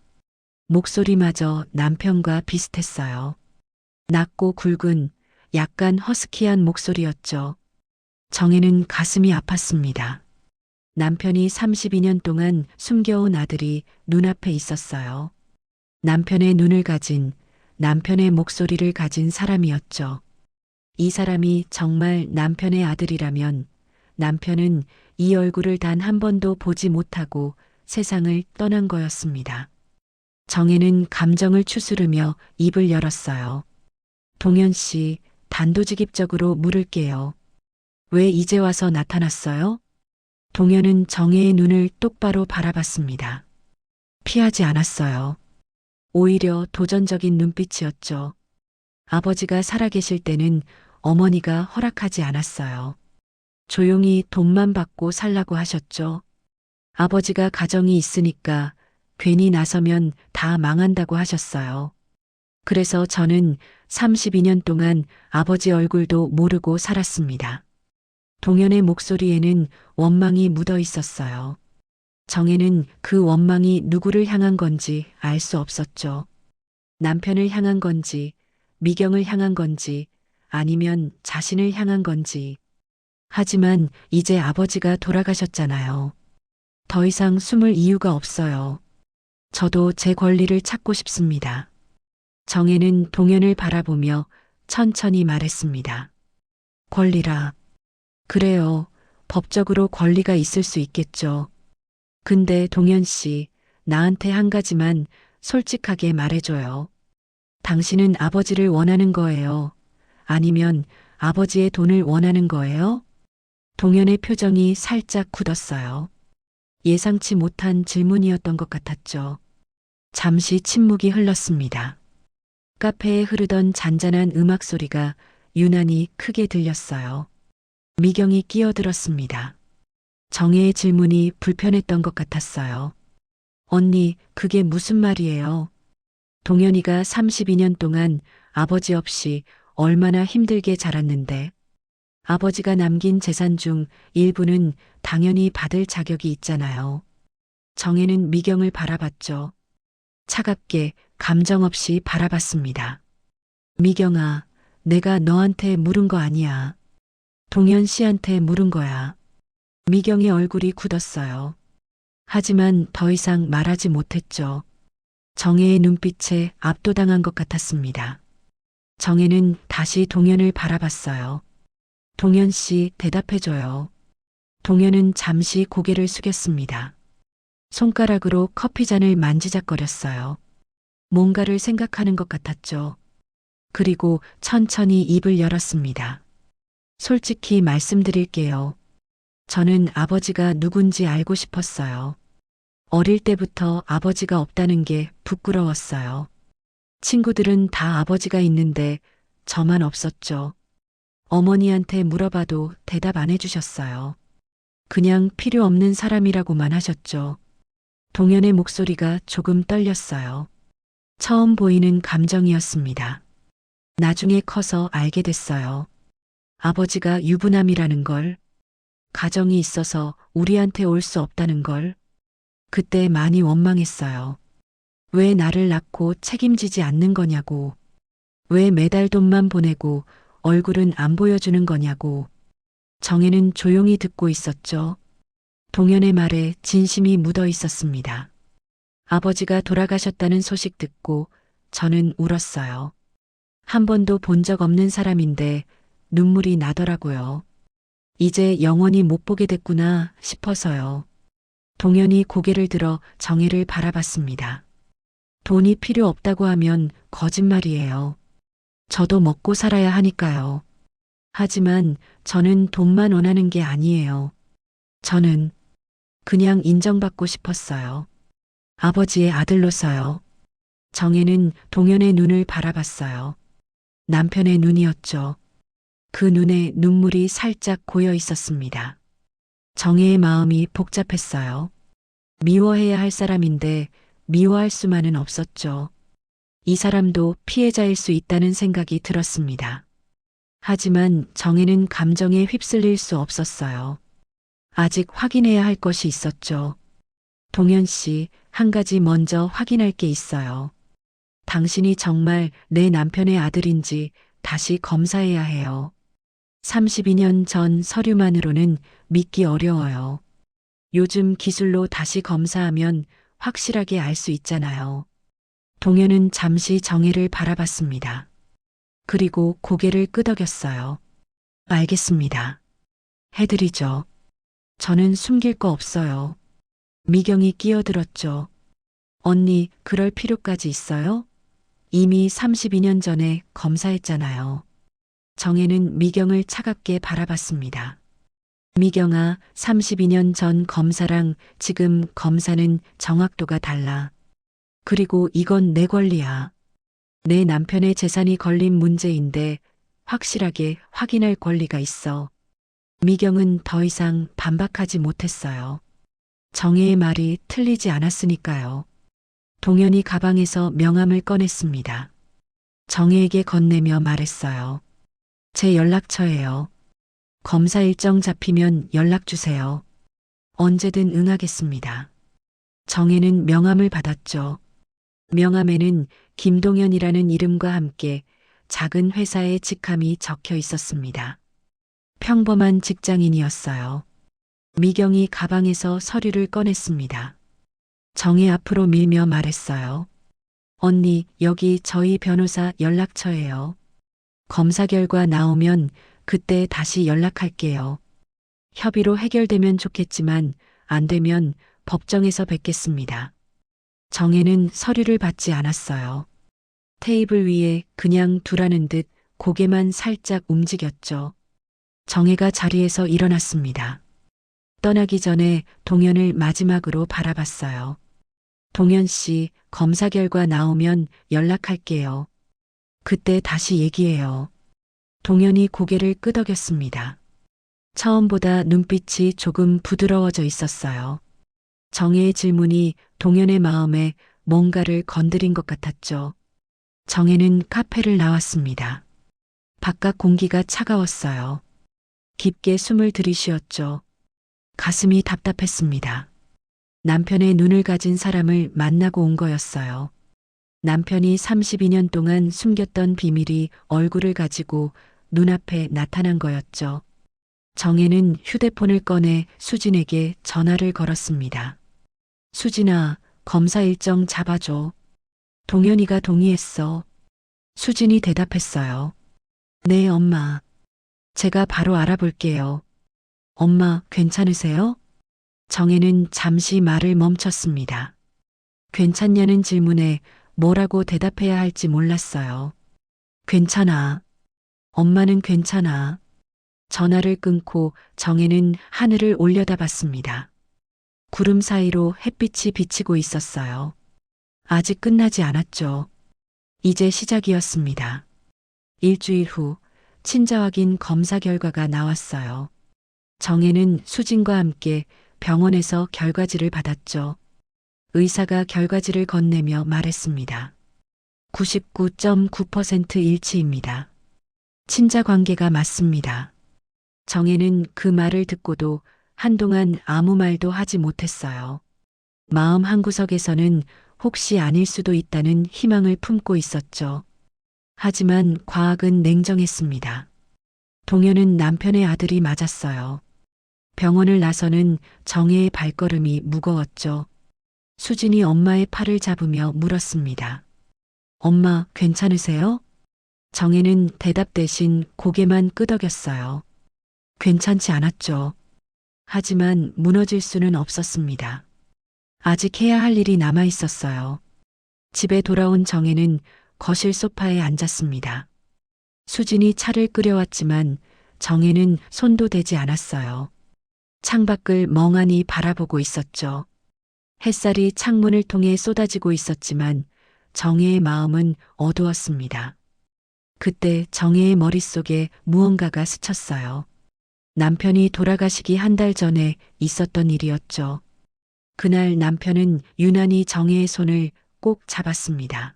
목소리마저 남편과 비슷했어요. 낮고 굵은 약간 허스키한 목소리였죠. 정혜는 가슴이 아팠습니다. 남편이 32년 동안 숨겨온 아들이 눈앞에 있었어요. 남편의 눈을 가진, 남편의 목소리를 가진 사람이었죠. 이 사람이 정말 남편의 아들이라면 남편은 이 얼굴을 단 한 번도 보지 못하고 세상을 떠난 거였습니다. 정혜는 감정을 추스르며 입을 열었어요. 동현 씨, 단도직입적으로 물을게요. 왜 이제 와서 나타났어요? 동현은 정혜의 눈을 똑바로 바라봤습니다. 피하지 않았어요. 오히려 도전적인 눈빛이었죠. 아버지가 살아계실 때는 어머니가 허락하지 않았어요. 조용히 돈만 받고 살라고 하셨죠. 아버지가 가정이 있으니까 괜히 나서면 다 망한다고 하셨어요. 그래서 저는 32년 동안 아버지 얼굴도 모르고 살았습니다. 동현의 목소리에는 원망이 묻어 있었어요. 정혜는 그 원망이 누구를 향한 건지 알 수 없었죠. 남편을 향한 건지, 미경을 향한 건지, 아니면 자신을 향한 건지. 하지만 이제 아버지가 돌아가셨잖아요. 더 이상 숨을 이유가 없어요. 저도 제 권리를 찾고 싶습니다. 정혜는 동현을 바라보며 천천히 말했습니다. 권리라. 그래요. 법적으로 권리가 있을 수 있겠죠. 근데 동현 씨, 나한테 한 가지만 솔직하게 말해줘요. 당신은 아버지를 원하는 거예요? 아니면 아버지의 돈을 원하는 거예요? 동현의 표정이 살짝 굳었어요. 예상치 못한 질문이었던 것 같았죠. 잠시 침묵이 흘렀습니다. 카페에 흐르던 잔잔한 음악 소리가 유난히 크게 들렸어요. 미경이 끼어들었습니다. 정혜의 질문이 불편했던 것 같았어요. 언니, 그게 무슨 말이에요? 동현이가 32년 동안 아버지 없이 얼마나 힘들게 자랐는데 아버지가 남긴 재산 중 일부는 당연히 받을 자격이 있잖아요. 정혜는 미경을 바라봤죠. 차갑게 감정 없이 바라봤습니다. 미경아, 내가 너한테 물은 거 아니야. 동현 씨한테 물은 거야. 미경의 얼굴이 굳었어요. 하지만 더 이상 말하지 못했죠. 정혜의 눈빛에 압도당한 것 같았습니다. 정혜는 다시 동현을 바라봤어요. 동현 씨 대답해줘요. 동현은 잠시 고개를 숙였습니다. 손가락으로 커피잔을 만지작거렸어요. 뭔가를 생각하는 것 같았죠. 그리고 천천히 입을 열었습니다. 솔직히 말씀드릴게요. 저는 아버지가 누군지 알고 싶었어요. 어릴 때부터 아버지가 없다는 게 부끄러웠어요. 친구들은 다 아버지가 있는데 저만 없었죠. 어머니한테 물어봐도 대답 안 해주셨어요. 그냥 필요 없는 사람이라고만 하셨죠. 동현의 목소리가 조금 떨렸어요. 처음 보이는 감정이었습니다. 나중에 커서 알게 됐어요. 아버지가 유부남이라는 걸, 가정이 있어서 우리한테 올 수 없다는 걸. 그때 많이 원망했어요. 왜 나를 낳고 책임지지 않는 거냐고. 왜 매달 돈만 보내고 얼굴은 안 보여주는 거냐고. 정혜는 조용히 듣고 있었죠. 동현의 말에 진심이 묻어 있었습니다. 아버지가 돌아가셨다는 소식 듣고 저는 울었어요. 한 번도 본 적 없는 사람인데 눈물이 나더라고요. 이제 영원히 못 보게 됐구나 싶어서요. 동현이 고개를 들어 정혜를 바라봤습니다. 돈이 필요 없다고 하면 거짓말이에요. 저도 먹고 살아야 하니까요. 하지만 저는 돈만 원하는 게 아니에요. 저는 그냥 인정받고 싶었어요. 아버지의 아들로서요. 정혜는 동현의 눈을 바라봤어요. 남편의 눈이었죠. 그 눈에 눈물이 살짝 고여 있었습니다. 정혜의 마음이 복잡했어요. 미워해야 할 사람인데 미워할 수만은 없었죠. 이 사람도 피해자일 수 있다는 생각이 들었습니다. 하지만 정혜는 감정에 휩쓸릴 수 없었어요. 아직 확인해야 할 것이 있었죠. 동현 씨, 한 가지 먼저 확인할 게 있어요. 당신이 정말 내 남편의 아들인지 다시 검사해야 해요. 32년 전 서류만으로는 믿기 어려워요. 요즘 기술로 다시 검사하면 확실하게 알 수 있잖아요. 동현은 잠시 정혜를 바라봤습니다. 그리고 고개를 끄덕였어요. 알겠습니다. 해드리죠. 저는 숨길 거 없어요. 미경이 끼어들었죠. 언니, 그럴 필요까지 있어요? 이미 32년 전에 검사했잖아요. 정혜는 미경을 차갑게 바라봤습니다. 미경아, 32년 전 검사랑 지금 검사는 정확도가 달라. 그리고 이건 내 권리야. 내 남편의 재산이 걸린 문제인데 확실하게 확인할 권리가 있어. 미경은 더 이상 반박하지 못했어요. 정혜의 말이 틀리지 않았으니까요. 동현이 가방에서 명함을 꺼냈습니다. 정혜에게 건네며 말했어요. 제 연락처예요. 검사 일정 잡히면 연락 주세요. 언제든 응하겠습니다. 정혜는 명함을 받았죠. 명함에는 김동현이라는 이름과 함께 작은 회사의 직함이 적혀 있었습니다. 평범한 직장인이었어요. 미경이 가방에서 서류를 꺼냈습니다. 정혜 앞으로 밀며 말했어요. 언니, 여기 저희 변호사 연락처예요. 검사 결과 나오면 그때 다시 연락할게요. 협의로 해결되면 좋겠지만 안 되면 법정에서 뵙겠습니다. 정혜는 서류를 받지 않았어요. 테이블 위에 그냥 두라는 듯 고개만 살짝 움직였죠. 정혜가 자리에서 일어났습니다. 떠나기 전에 동현을 마지막으로 바라봤어요. 동현 씨, 검사 결과 나오면 연락할게요. 그때 다시 얘기해요. 동현이 고개를 끄덕였습니다. 처음보다 눈빛이 조금 부드러워져 있었어요. 정혜의 질문이 동현의 마음에 뭔가를 건드린 것 같았죠. 정혜는 카페를 나왔습니다. 바깥 공기가 차가웠어요. 깊게 숨을 들이쉬었죠. 가슴이 답답했습니다. 남편의 눈을 가진 사람을 만나고 온 거였어요. 남편이 32년 동안 숨겼던 비밀이 얼굴을 가지고 눈앞에 나타난 거였죠. 정혜는 휴대폰을 꺼내 수진에게 전화를 걸었습니다. 수진아, 검사 일정 잡아줘. 동현이가 동의했어. 수진이 대답했어요. 네, 엄마. 제가 바로 알아볼게요. 엄마, 괜찮으세요? 정혜는 잠시 말을 멈췄습니다. 괜찮냐는 질문에 뭐라고 대답해야 할지 몰랐어요. 괜찮아. 엄마는 괜찮아. 전화를 끊고 정혜는 하늘을 올려다봤습니다. 구름 사이로 햇빛이 비치고 있었어요. 아직 끝나지 않았죠. 이제 시작이었습니다. 일주일 후 친자 확인 검사 결과가 나왔어요. 정혜는 수진과 함께 병원에서 결과지를 받았죠. 의사가 결과지를 건네며 말했습니다. 99.9% 일치입니다. 친자 관계가 맞습니다. 정혜는 그 말을 듣고도 한동안 아무 말도 하지 못했어요. 마음 한구석에서는 혹시 아닐 수도 있다는 희망을 품고 있었죠. 하지만 과학은 냉정했습니다. 동현은 남편의 아들이 맞았어요. 병원을 나서는 정혜의 발걸음이 무거웠죠. 수진이 엄마의 팔을 잡으며 물었습니다. 엄마, 괜찮으세요? 정혜는 대답 대신 고개만 끄덕였어요. 괜찮지 않았죠. 하지만 무너질 수는 없었습니다. 아직 해야 할 일이 남아 있었어요. 집에 돌아온 정혜는 거실 소파에 앉았습니다. 수진이 차를 끓여왔지만 정혜는 손도 대지 않았어요. 창밖을 멍하니 바라보고 있었죠. 햇살이 창문을 통해 쏟아지고 있었지만 정혜의 마음은 어두웠습니다. 그때 정혜의 머릿속에 무언가가 스쳤어요. 남편이 돌아가시기 한 달 전에 있었던 일이었죠. 그날 남편은 유난히 정혜의 손을 꼭 잡았습니다.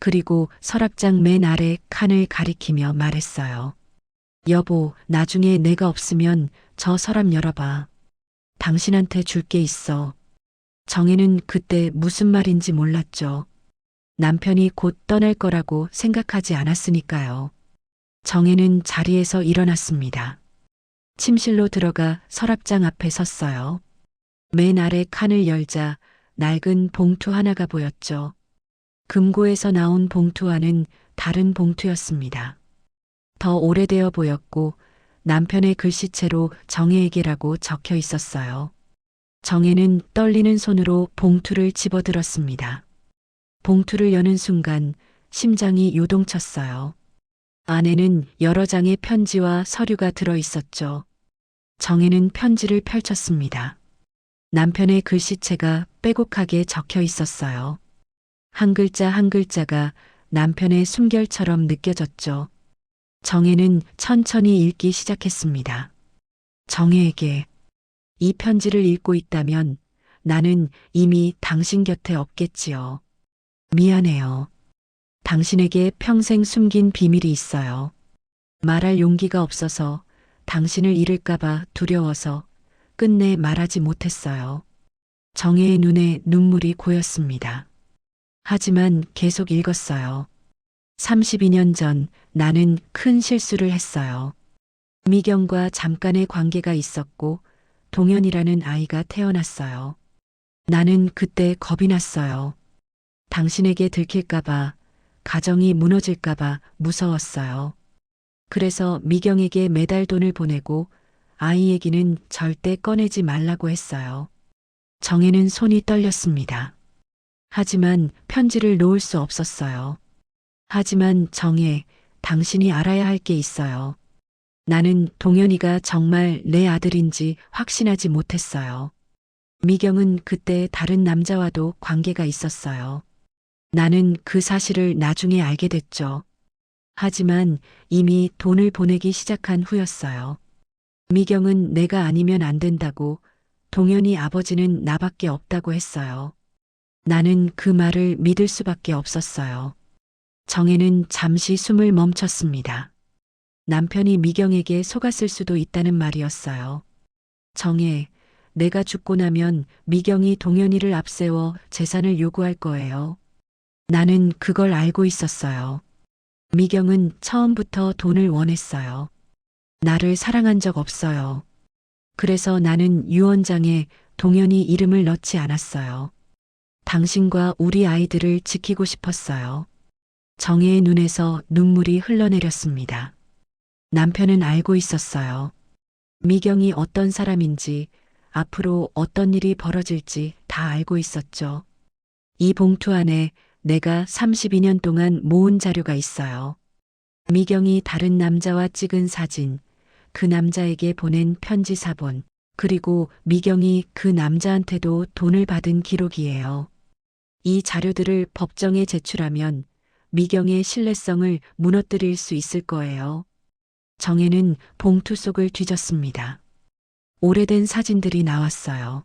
그리고 서랍장 맨 아래 칸을 가리키며 말했어요. 여보, 나중에 내가 없으면 저 서랍 열어봐. 당신한테 줄 게 있어. 정혜는 그때 무슨 말인지 몰랐죠. 남편이 곧 떠날 거라고 생각하지 않았으니까요. 정혜는 자리에서 일어났습니다. 침실로 들어가 서랍장 앞에 섰어요. 맨 아래 칸을 열자 낡은 봉투 하나가 보였죠. 금고에서 나온 봉투와는 다른 봉투였습니다. 더 오래되어 보였고 남편의 글씨체로 정혜에게라고 적혀 있었어요. 정혜는 떨리는 손으로 봉투를 집어들었습니다. 봉투를 여는 순간 심장이 요동쳤어요. 안에는 여러 장의 편지와 서류가 들어 있었죠. 정혜는 편지를 펼쳤습니다. 남편의 글씨체가 빼곡하게 적혀 있었어요. 한 글자 한 글자가 남편의 숨결처럼 느껴졌죠. 정혜는 천천히 읽기 시작했습니다. 정혜에게 이 편지를 읽고 있다면 나는 이미 당신 곁에 없겠지요. 미안해요. 당신에게 평생 숨긴 비밀이 있어요. 말할 용기가 없어서 당신을 잃을까봐 두려워서 끝내 말하지 못했어요. 정혜의 눈에 눈물이 고였습니다. 하지만 계속 읽었어요. 32년 전 나는 큰 실수를 했어요. 미경과 잠깐의 관계가 있었고 동현이라는 아이가 태어났어요. 나는 그때 겁이 났어요. 당신에게 들킬까봐, 가정이 무너질까봐 무서웠어요. 그래서 미경에게 매달 돈을 보내고 아이 얘기는 절대 꺼내지 말라고 했어요. 정혜는 손이 떨렸습니다. 하지만 편지를 놓을 수 없었어요. 하지만 정혜, 당신이 알아야 할 게 있어요. 나는 동현이가 정말 내 아들인지 확신하지 못했어요. 미경은 그때 다른 남자와도 관계가 있었어요. 나는 그 사실을 나중에 알게 됐죠. 하지만 이미 돈을 보내기 시작한 후였어요. 미경은 내가 아니면 안 된다고, 동현이 아버지는 나밖에 없다고 했어요. 나는 그 말을 믿을 수밖에 없었어요. 정혜는 잠시 숨을 멈췄습니다. 남편이 미경에게 속았을 수도 있다는 말이었어요. 정혜, 내가 죽고 나면 미경이 동현이를 앞세워 재산을 요구할 거예요. 나는 그걸 알고 있었어요. 미경은 처음부터 돈을 원했어요. 나를 사랑한 적 없어요. 그래서 나는 유언장에 동현이 이름을 넣지 않았어요. 당신과 우리 아이들을 지키고 싶었어요. 정혜의 눈에서 눈물이 흘러내렸습니다. 남편은 알고 있었어요. 미경이 어떤 사람인지, 앞으로 어떤 일이 벌어질지 다 알고 있었죠. 이 봉투 안에 내가 32년 동안 모은 자료가 있어요. 미경이 다른 남자와 찍은 사진, 그 남자에게 보낸 편지 사본, 그리고 미경이 그 남자한테도 돈을 받은 기록이에요. 이 자료들을 법정에 제출하면 미경의 신뢰성을 무너뜨릴 수 있을 거예요. 정혜는 봉투 속을 뒤졌습니다. 오래된 사진들이 나왔어요.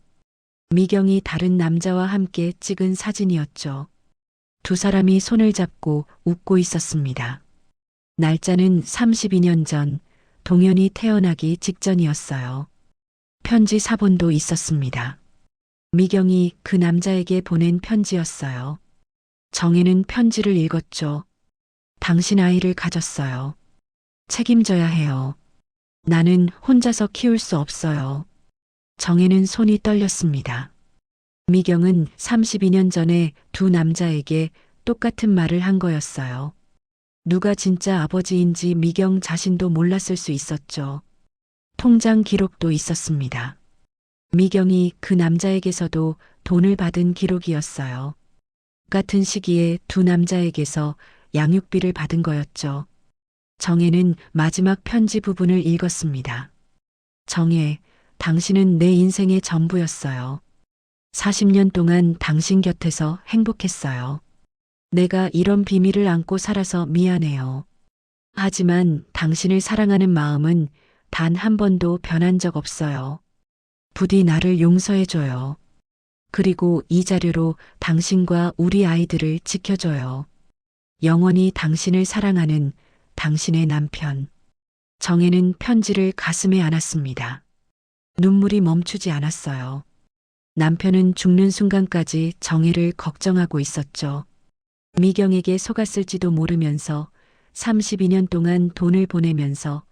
미경이 다른 남자와 함께 찍은 사진이었죠. 두 사람이 손을 잡고 웃고 있었습니다. 날짜는 32년 전, 동현이 태어나기 직전이었어요. 편지 사본도 있었습니다. 미경이 그 남자에게 보낸 편지였어요. 정혜는 편지를 읽었죠. 당신 아이를 가졌어요. 책임져야 해요. 나는 혼자서 키울 수 없어요. 정혜는 손이 떨렸습니다. 미경은 32년 전에 두 남자에게 똑같은 말을 한 거였어요. 누가 진짜 아버지인지 미경 자신도 몰랐을 수 있었죠. 통장 기록도 있었습니다. 미경이 그 남자에게서도 돈을 받은 기록이었어요. 같은 시기에 두 남자에게서 양육비를 받은 거였죠. 정혜는 마지막 편지 부분을 읽었습니다. 정혜, 당신은 내 인생의 전부였어요. 40년 동안 당신 곁에서 행복했어요. 내가 이런 비밀을 안고 살아서 미안해요. 하지만 당신을 사랑하는 마음은 단 한 번도 변한 적 없어요. 부디 나를 용서해줘요. 그리고 이 자료로 당신과 우리 아이들을 지켜줘요. 영원히 당신을 사랑하는 당신의 남편. 정혜는 편지를 가슴에 안았습니다. 눈물이 멈추지 않았어요. 남편은 죽는 순간까지 정혜를 걱정하고 있었죠. 미경에게 속았을지도 모르면서 32년 동안 돈을 보내면서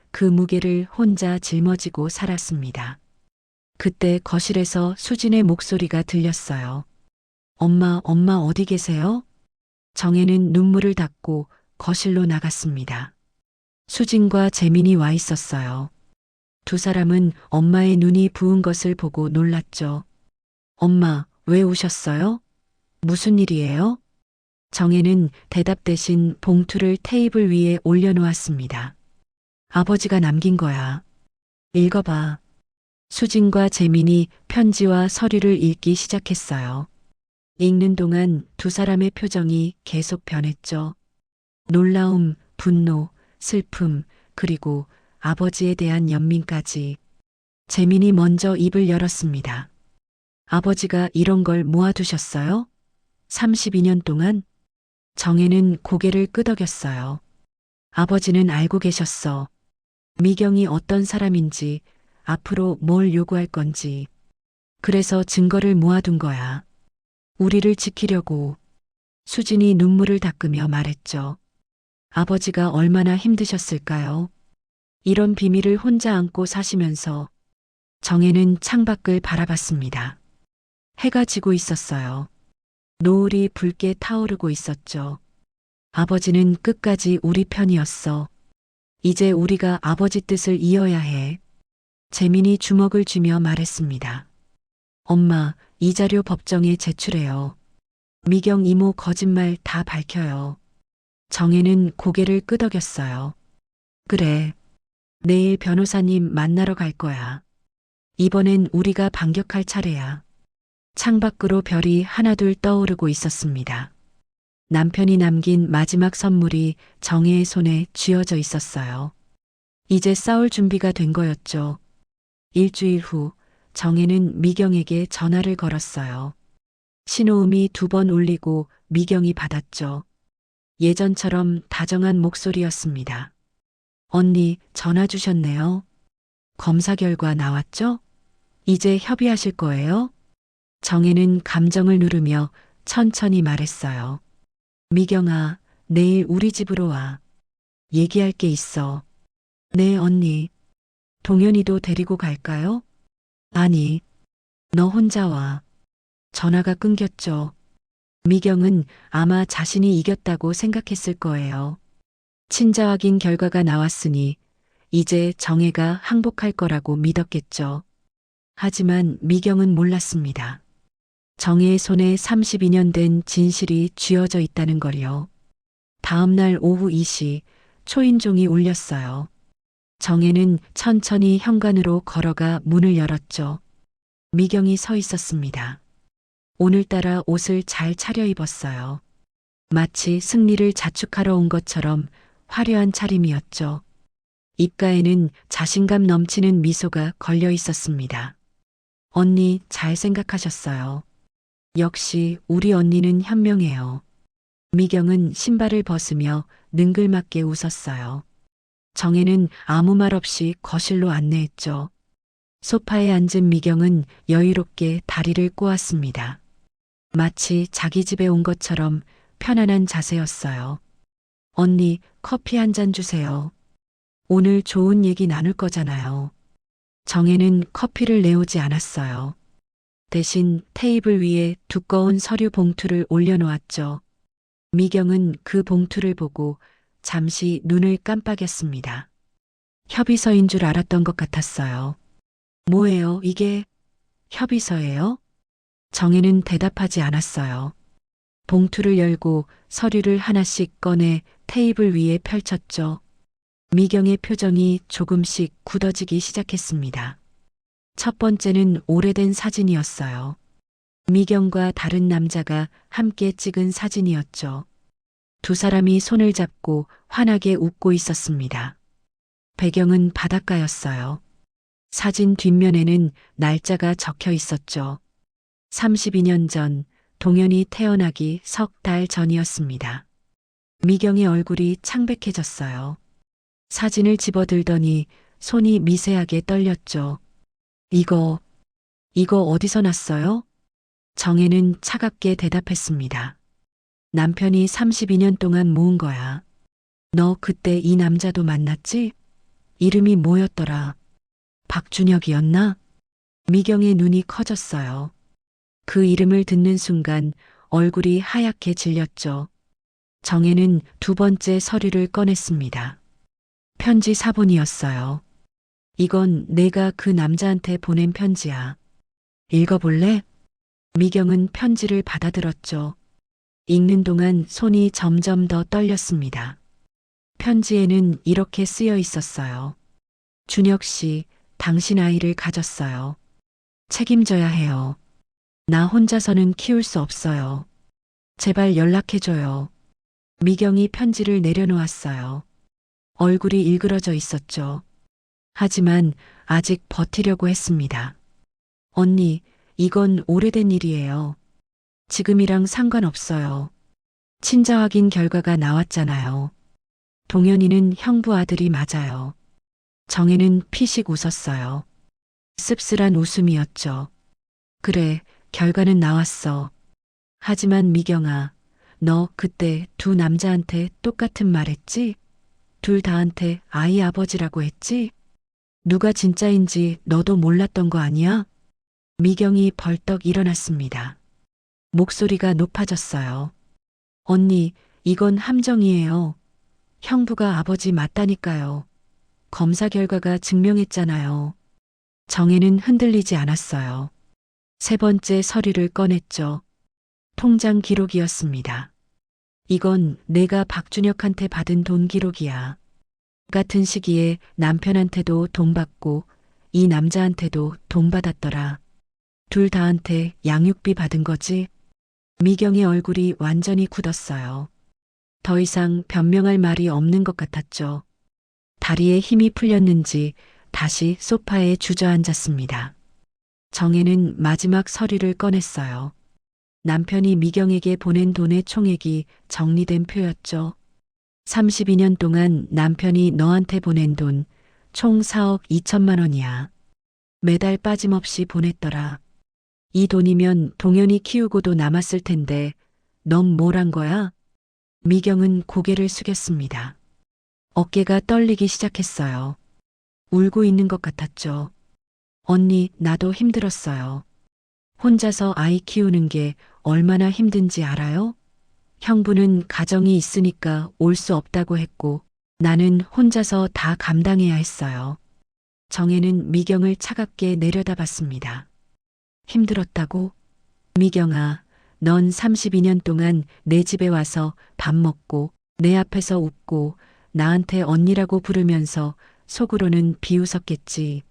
그 무게를 혼자 짊어지고 살았습니다. 그때 거실에서 수진의 목소리가 들렸어요. 엄마 어디 계세요? 정혜는 눈물을 닦고 거실로 나갔습니다. 수진과 재민이 와 있었어요. 두 사람은 엄마의 눈이 부은 것을 보고 놀랐죠. 엄마, 왜 우셨어요? 무슨 일이에요? 정혜는 대답 대신 봉투를 테이블 위에 올려놓았습니다. 아버지가 남긴 거야. 읽어봐. 수진과 재민이 편지와 서류를 읽기 시작했어요. 읽는 동안 두 사람의 표정이 계속 변했죠. 놀라움, 분노, 슬픔, 그리고 아버지에 대한 연민까지. 재민이 먼저 입을 열었습니다. 아버지가 이런 걸 모아두셨어요? 32년 동안? 정혜는 고개를 끄덕였어요. 아버지는 알고 계셨어. 미경이 어떤 사람인지, 앞으로 뭘 요구할 건지. 그래서 증거를 모아둔 거야. 우리를 지키려고. 수진이 눈물을 닦으며 말했죠. 아버지가 얼마나 힘드셨을까요? 이런 비밀을 혼자 안고 사시면서. 정혜는 창밖을 바라봤습니다. 해가 지고 있었어요. 노을이 붉게 타오르고 있었죠. 아버지는 끝까지 우리 편이었어. 이제 우리가 아버지 뜻을 이어야 해. 재민이 주먹을 쥐며 말했습니다. 엄마, 이 자료 법정에 제출해요. 미경 이모 거짓말 다 밝혀요. 정혜는 고개를 끄덕였어요. 그래. 내일 변호사님 만나러 갈 거야. 이번엔 우리가 반격할 차례야. 창밖으로 별이 하나둘 떠오르고 있었습니다. 남편이 남긴 마지막 선물이 정혜의 손에 쥐어져 있었어요. 이제 싸울 준비가 된 거였죠. 일주일 후 정혜는 미경에게 전화를 걸었어요. 신호음이 2번 울리고 미경이 받았죠. 예전처럼 다정한 목소리였습니다. 언니, 전화 주셨네요. 검사 결과 나왔죠? 이제 협의하실 거예요? 정혜는 감정을 누르며 천천히 말했어요. 미경아, 내일 우리 집으로 와. 얘기할 게 있어. 네, 언니. 동현이도 데리고 갈까요? 아니, 너 혼자 와. 전화가 끊겼죠. 미경은 아마 자신이 이겼다고 생각했을 거예요. 친자 확인 결과가 나왔으니 이제 정혜가 항복할 거라고 믿었겠죠. 하지만 미경은 몰랐습니다. 정혜의 손에 32년 된 진실이 쥐어져 있다는 걸요. 다음 날 오후 2시 초인종이 울렸어요. 정혜는 천천히 현관으로 걸어가 문을 열었죠. 미경이 서 있었습니다. 오늘따라 옷을 잘 차려입었어요. 마치 승리를 자축하러 온 것처럼 화려한 차림이었죠. 입가에는 자신감 넘치는 미소가 걸려 있었습니다. 언니, 잘 생각하셨어요. 역시 우리 언니는 현명해요. 미경은 신발을 벗으며 능글맞게 웃었어요. 정혜는 아무 말 없이 거실로 안내했죠. 소파에 앉은 미경은 여유롭게 다리를 꼬았습니다. 마치 자기 집에 온 것처럼 편안한 자세였어요. 언니, 커피 한 잔 주세요. 오늘 좋은 얘기 나눌 거잖아요. 정혜는 커피를 내오지 않았어요. 대신 테이블 위에 두꺼운 서류 봉투를 올려놓았죠. 미경은 그 봉투를 보고 잠시 눈을 깜빡였습니다. 협의서인 줄 알았던 것 같았어요. 뭐예요, 이게? 협의서예요? 정혜는 대답하지 않았어요. 봉투를 열고 서류를 하나씩 꺼내 테이블 위에 펼쳤죠. 미경의 표정이 조금씩 굳어지기 시작했습니다. 첫 번째는 오래된 사진이었어요. 미경과 다른 남자가 함께 찍은 사진이었죠. 두 사람이 손을 잡고 환하게 웃고 있었습니다. 배경은 바닷가였어요. 사진 뒷면에는 날짜가 적혀 있었죠. 32년 전, 동현이 태어나기 석 달 전이었습니다. 미경의 얼굴이 창백해졌어요. 사진을 집어들더니 손이 미세하게 떨렸죠. 이거 어디서 났어요? 정혜는 차갑게 대답했습니다. 남편이 32년 동안 모은 거야. 너 그때 이 남자도 만났지? 이름이 뭐였더라? 박준혁이었나? 미경의 눈이 커졌어요. 그 이름을 듣는 순간 얼굴이 하얗게 질렸죠. 정혜는 두 번째 서류를 꺼냈습니다. 편지 사본이었어요. 이건 내가 그 남자한테 보낸 편지야. 읽어볼래? 미경은 편지를 받아들었죠. 읽는 동안 손이 점점 더 떨렸습니다. 편지에는 이렇게 쓰여 있었어요. 준혁 씨, 당신 아이를 가졌어요. 책임져야 해요. 나 혼자서는 키울 수 없어요. 제발 연락해줘요. 미경이 편지를 내려놓았어요. 얼굴이 일그러져 있었죠. 하지만 아직 버티려고 했습니다. 언니, 이건 오래된 일이에요. 지금이랑 상관없어요. 친자 확인 결과가 나왔잖아요. 동현이는 형부 아들이 맞아요. 정혜는 피식 웃었어요. 씁쓸한 웃음이었죠. 그래, 결과는 나왔어. 하지만 미경아, 너 그때 두 남자한테 똑같은 말 했지? 둘 다한테 아이 아버지라고 했지? 누가 진짜인지 너도 몰랐던 거 아니야? 미경이 벌떡 일어났습니다. 목소리가 높아졌어요. 언니, 이건 함정이에요. 형부가 아버지 맞다니까요. 검사 결과가 증명했잖아요. 정혜는 흔들리지 않았어요. 세 번째 서류를 꺼냈죠. 통장 기록이었습니다. 이건 내가 박준혁한테 받은 돈 기록이야. 같은 시기에 남편한테도 돈 받고 이 남자한테도 돈 받았더라. 둘 다한테 양육비 받은 거지? 미경의 얼굴이 완전히 굳었어요. 더 이상 변명할 말이 없는 것 같았죠. 다리에 힘이 풀렸는지 다시 소파에 주저앉았습니다. 정혜는 마지막 서류를 꺼냈어요. 남편이 미경에게 보낸 돈의 총액이 정리된 표였죠. 32년 동안 남편이 너한테 보낸 돈 총 4억 2천만 원이야. 매달 빠짐없이 보냈더라. 이 돈이면 동현이 키우고도 남았을 텐데 넌 뭘 한 거야? 미경은 고개를 숙였습니다. 어깨가 떨리기 시작했어요. 울고 있는 것 같았죠. 언니, 나도 힘들었어요. 혼자서 아이 키우는 게 얼마나 힘든지 알아요? 형부는 가정이 있으니까 올 수 없다고 했고 나는 혼자서 다 감당해야 했어요. 정혜는 미경을 차갑게 내려다봤습니다. 힘들었다고? 미경아, 넌 32년 동안 내 집에 와서 밥 먹고 내 앞에서 웃고 나한테 언니라고 부르면서 속으로는 비웃었겠지.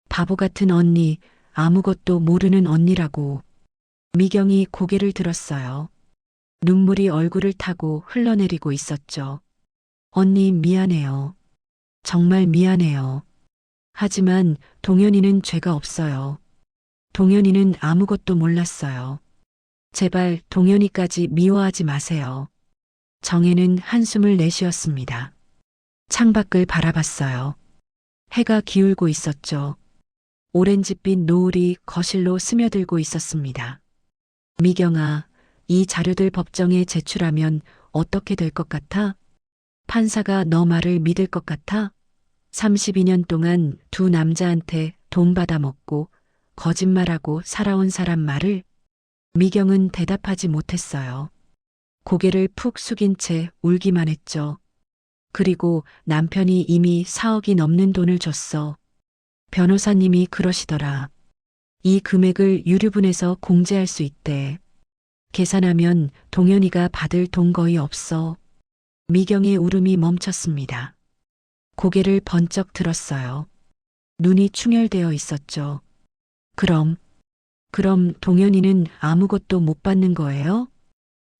바보 같은 언니, 아무것도 모르는 언니라고. 미경이 고개를 들었어요. 눈물이 얼굴을 타고 흘러내리고 있었죠. 언니 미안해요. 정말 미안해요. 하지만 동현이는 죄가 없어요. 동현이는 아무것도 몰랐어요. 제발 동현이까지 미워하지 마세요. 정혜는 한숨을 내쉬었습니다. 창밖을 바라봤어요. 해가 기울고 있었죠. 오렌지빛 노을이 거실로 스며들고 있었습니다. 미경아, 이 자료들 법정에 제출하면 어떻게 될 것 같아? 판사가 너 말을 믿을 것 같아? 32년 동안 두 남자한테 돈 받아 먹고 거짓말하고 살아온 사람 말을? 미경은 대답하지 못했어요. 고개를 푹 숙인 채 울기만 했죠. 그리고 남편이 이미 4억이 넘는 돈을 줬어. 변호사님이 그러시더라. 이 금액을 유류분해서 공제할 수 있대. 계산하면 동현이가 받을 돈 거의 없어. 미경의 울음이 멈췄습니다. 고개를 번쩍 들었어요. 눈이 충혈되어 있었죠. 그럼 동현이는 아무것도 못 받는 거예요?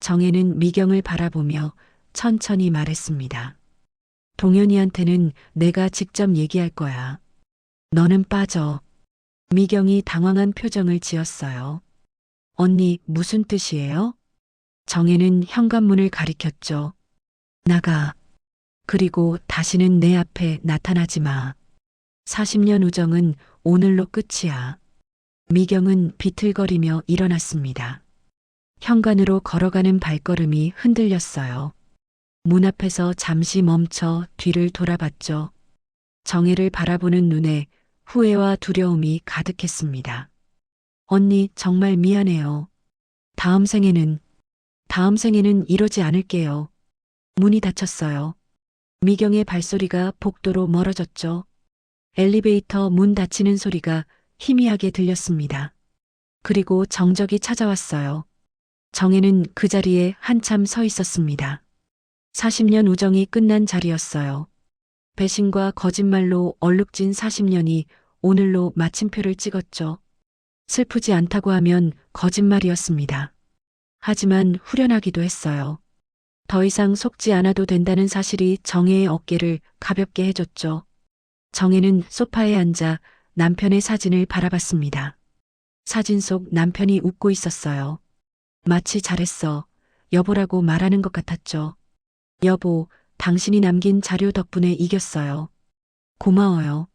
정혜는 미경을 바라보며 천천히 말했습니다. 동현이한테는 내가 직접 얘기할 거야. 너는 빠져. 미경이 당황한 표정을 지었어요. 언니, 무슨 뜻이에요? 정혜는 현관문을 가리켰죠. 나가. 그리고 다시는 내 앞에 나타나지 마. 40년 우정은 오늘로 끝이야. 미경은 비틀거리며 일어났습니다. 현관으로 걸어가는 발걸음이 흔들렸어요. 문 앞에서 잠시 멈춰 뒤를 돌아봤죠. 정혜를 바라보는 눈에 후회와 두려움이 가득했습니다. 언니, 정말 미안해요. 다음 생에는 이러지 않을게요. 문이 닫혔어요. 미경의 발소리가 복도로 멀어졌죠. 엘리베이터 문 닫히는 소리가 희미하게 들렸습니다. 그리고 정적이 찾아왔어요. 정혜는 그 자리에 한참 서 있었습니다. 40년 우정이 끝난 자리였어요. 배신과 거짓말로 얼룩진 40년이 오늘로 마침표를 찍었죠. 슬프지 않다고 하면 거짓말이었습니다. 하지만 후련하기도 했어요. 더 이상 속지 않아도 된다는 사실이 정혜의 어깨를 가볍게 해줬죠. 정혜는 소파에 앉아 남편의 사진을 바라봤습니다. 사진 속 남편이 웃고 있었어요. 마치 잘했어. 여보라고 말하는 것 같았죠. 여보, 당신이 남긴 자료 덕분에 이겼어요. 고마워요.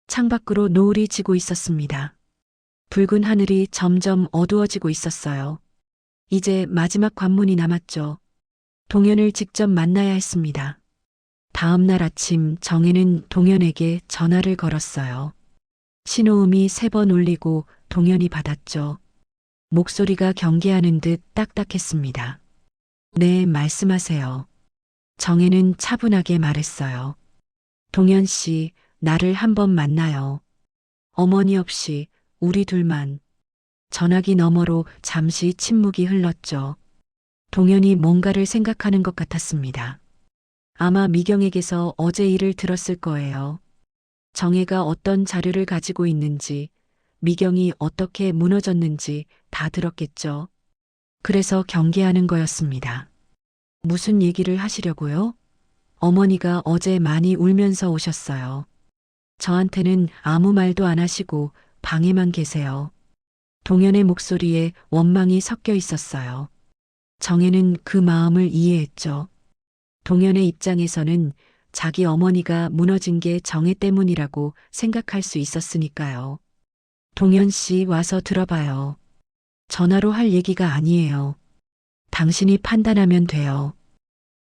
창밖으로 노을이 지고 있었습니다. 붉은 하늘이 점점 어두워지고 있었어요. 이제 마지막 관문이 남았죠. 동현을 직접 만나야 했습니다. 다음 날 아침 정혜는 동현에게 전화를 걸었어요. 신호음이 3번 울리고 동현이 받았죠. 목소리가 경계하는 듯 딱딱했습니다. 네, 말씀하세요. 정혜는 차분하게 말했어요. 동현 씨, 나를 한번 만나요. 어머니 없이 우리 둘만. 전화기 너머로 잠시 침묵이 흘렀죠. 동현이 뭔가를 생각하는 것 같았습니다. 아마 미경에게서 어제 일을 들었을 거예요. 정혜가 어떤 자료를 가지고 있는지, 미경이 어떻게 무너졌는지 다 들었겠죠. 그래서 경계하는 거였습니다. 무슨 얘기를 하시려고요? 어머니가 어제 많이 울면서 오셨어요. 저한테는 아무 말도 안 하시고 방에만 계세요. 동현의 목소리에 원망이 섞여 있었어요. 정혜는 그 마음을 이해했죠. 동현의 입장에서는 자기 어머니가 무너진 게 정혜 때문이라고 생각할 수 있었으니까요. 동현 씨 와서 들어봐요. 전화로 할 얘기가 아니에요. 당신이 판단하면 돼요.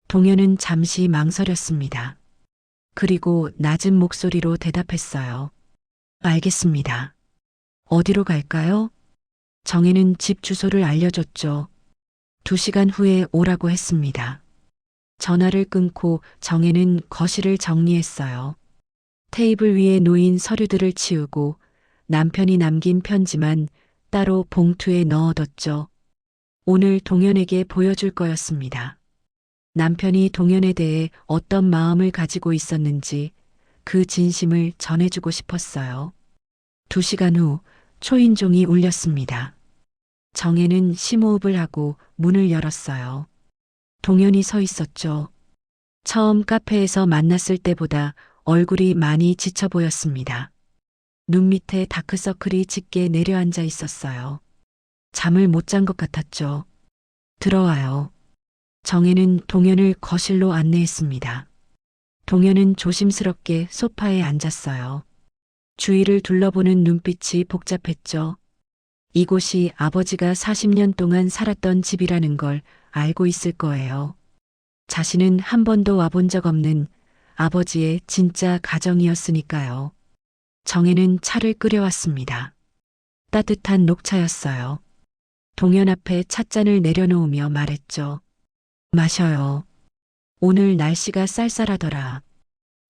동현은 잠시 망설였습니다. 그리고 낮은 목소리로 대답했어요. 알겠습니다. 어디로 갈까요? 정혜는 집 주소를 알려줬죠. 2시간 후에 오라고 했습니다. 전화를 끊고 정혜는 거실을 정리했어요. 테이블 위에 놓인 서류들을 치우고 남편이 남긴 편지만 따로 봉투에 넣어뒀죠. 오늘 동현에게 보여줄 거였습니다. 남편이 동현에 대해 어떤 마음을 가지고 있었는지 그 진심을 전해주고 싶었어요. 2시간 후 초인종이 울렸습니다. 정혜는 심호흡을 하고 문을 열었어요. 동현이 서 있었죠. 처음 카페에서 만났을 때보다 얼굴이 많이 지쳐 보였습니다. 눈 밑에 다크서클이 짙게 내려앉아 있었어요. 잠을 못 잔 것 같았죠. 들어와요. 정혜는 동현을 거실로 안내했습니다. 동현은 조심스럽게 소파에 앉았어요. 주위를 둘러보는 눈빛이 복잡했죠. 이곳이 아버지가 40년 동안 살았던 집이라는 걸 알고 있을 거예요. 자신은 한 번도 와본 적 없는 아버지의 진짜 가정이었으니까요. 정혜는 차를 끓여왔습니다. 따뜻한 녹차였어요. 동현 앞에 찻잔을 내려놓으며 말했죠. 마셔요. 오늘 날씨가 쌀쌀하더라.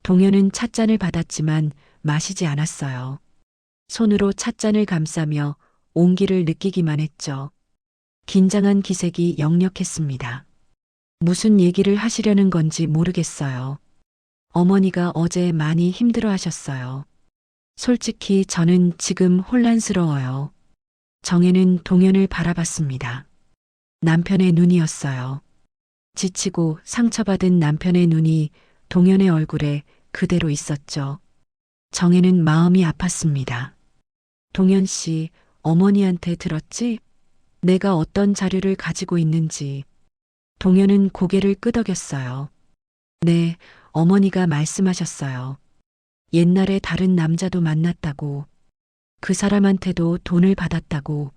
동현은 찻잔을 받았지만 마시지 않았어요. 손으로 찻잔을 감싸며 온기를 느끼기만 했죠. 긴장한 기색이 역력했습니다. 무슨 얘기를 하시려는 건지 모르겠어요. 어머니가 어제 많이 힘들어 하셨어요. 솔직히 저는 지금 혼란스러워요. 정혜는 동현을 바라봤습니다. 남편의 눈이었어요. 지치고 상처받은 남편의 눈이 동현의 얼굴에 그대로 있었죠. 정혜는 마음이 아팠습니다. 동현 씨, 어머니한테 들었지? 내가 어떤 자료를 가지고 있는지. 동현은 고개를 끄덕였어요. 네, 어머니가 말씀하셨어요. 옛날에 다른 남자도 만났다고. 그 사람한테도 돈을 받았다고.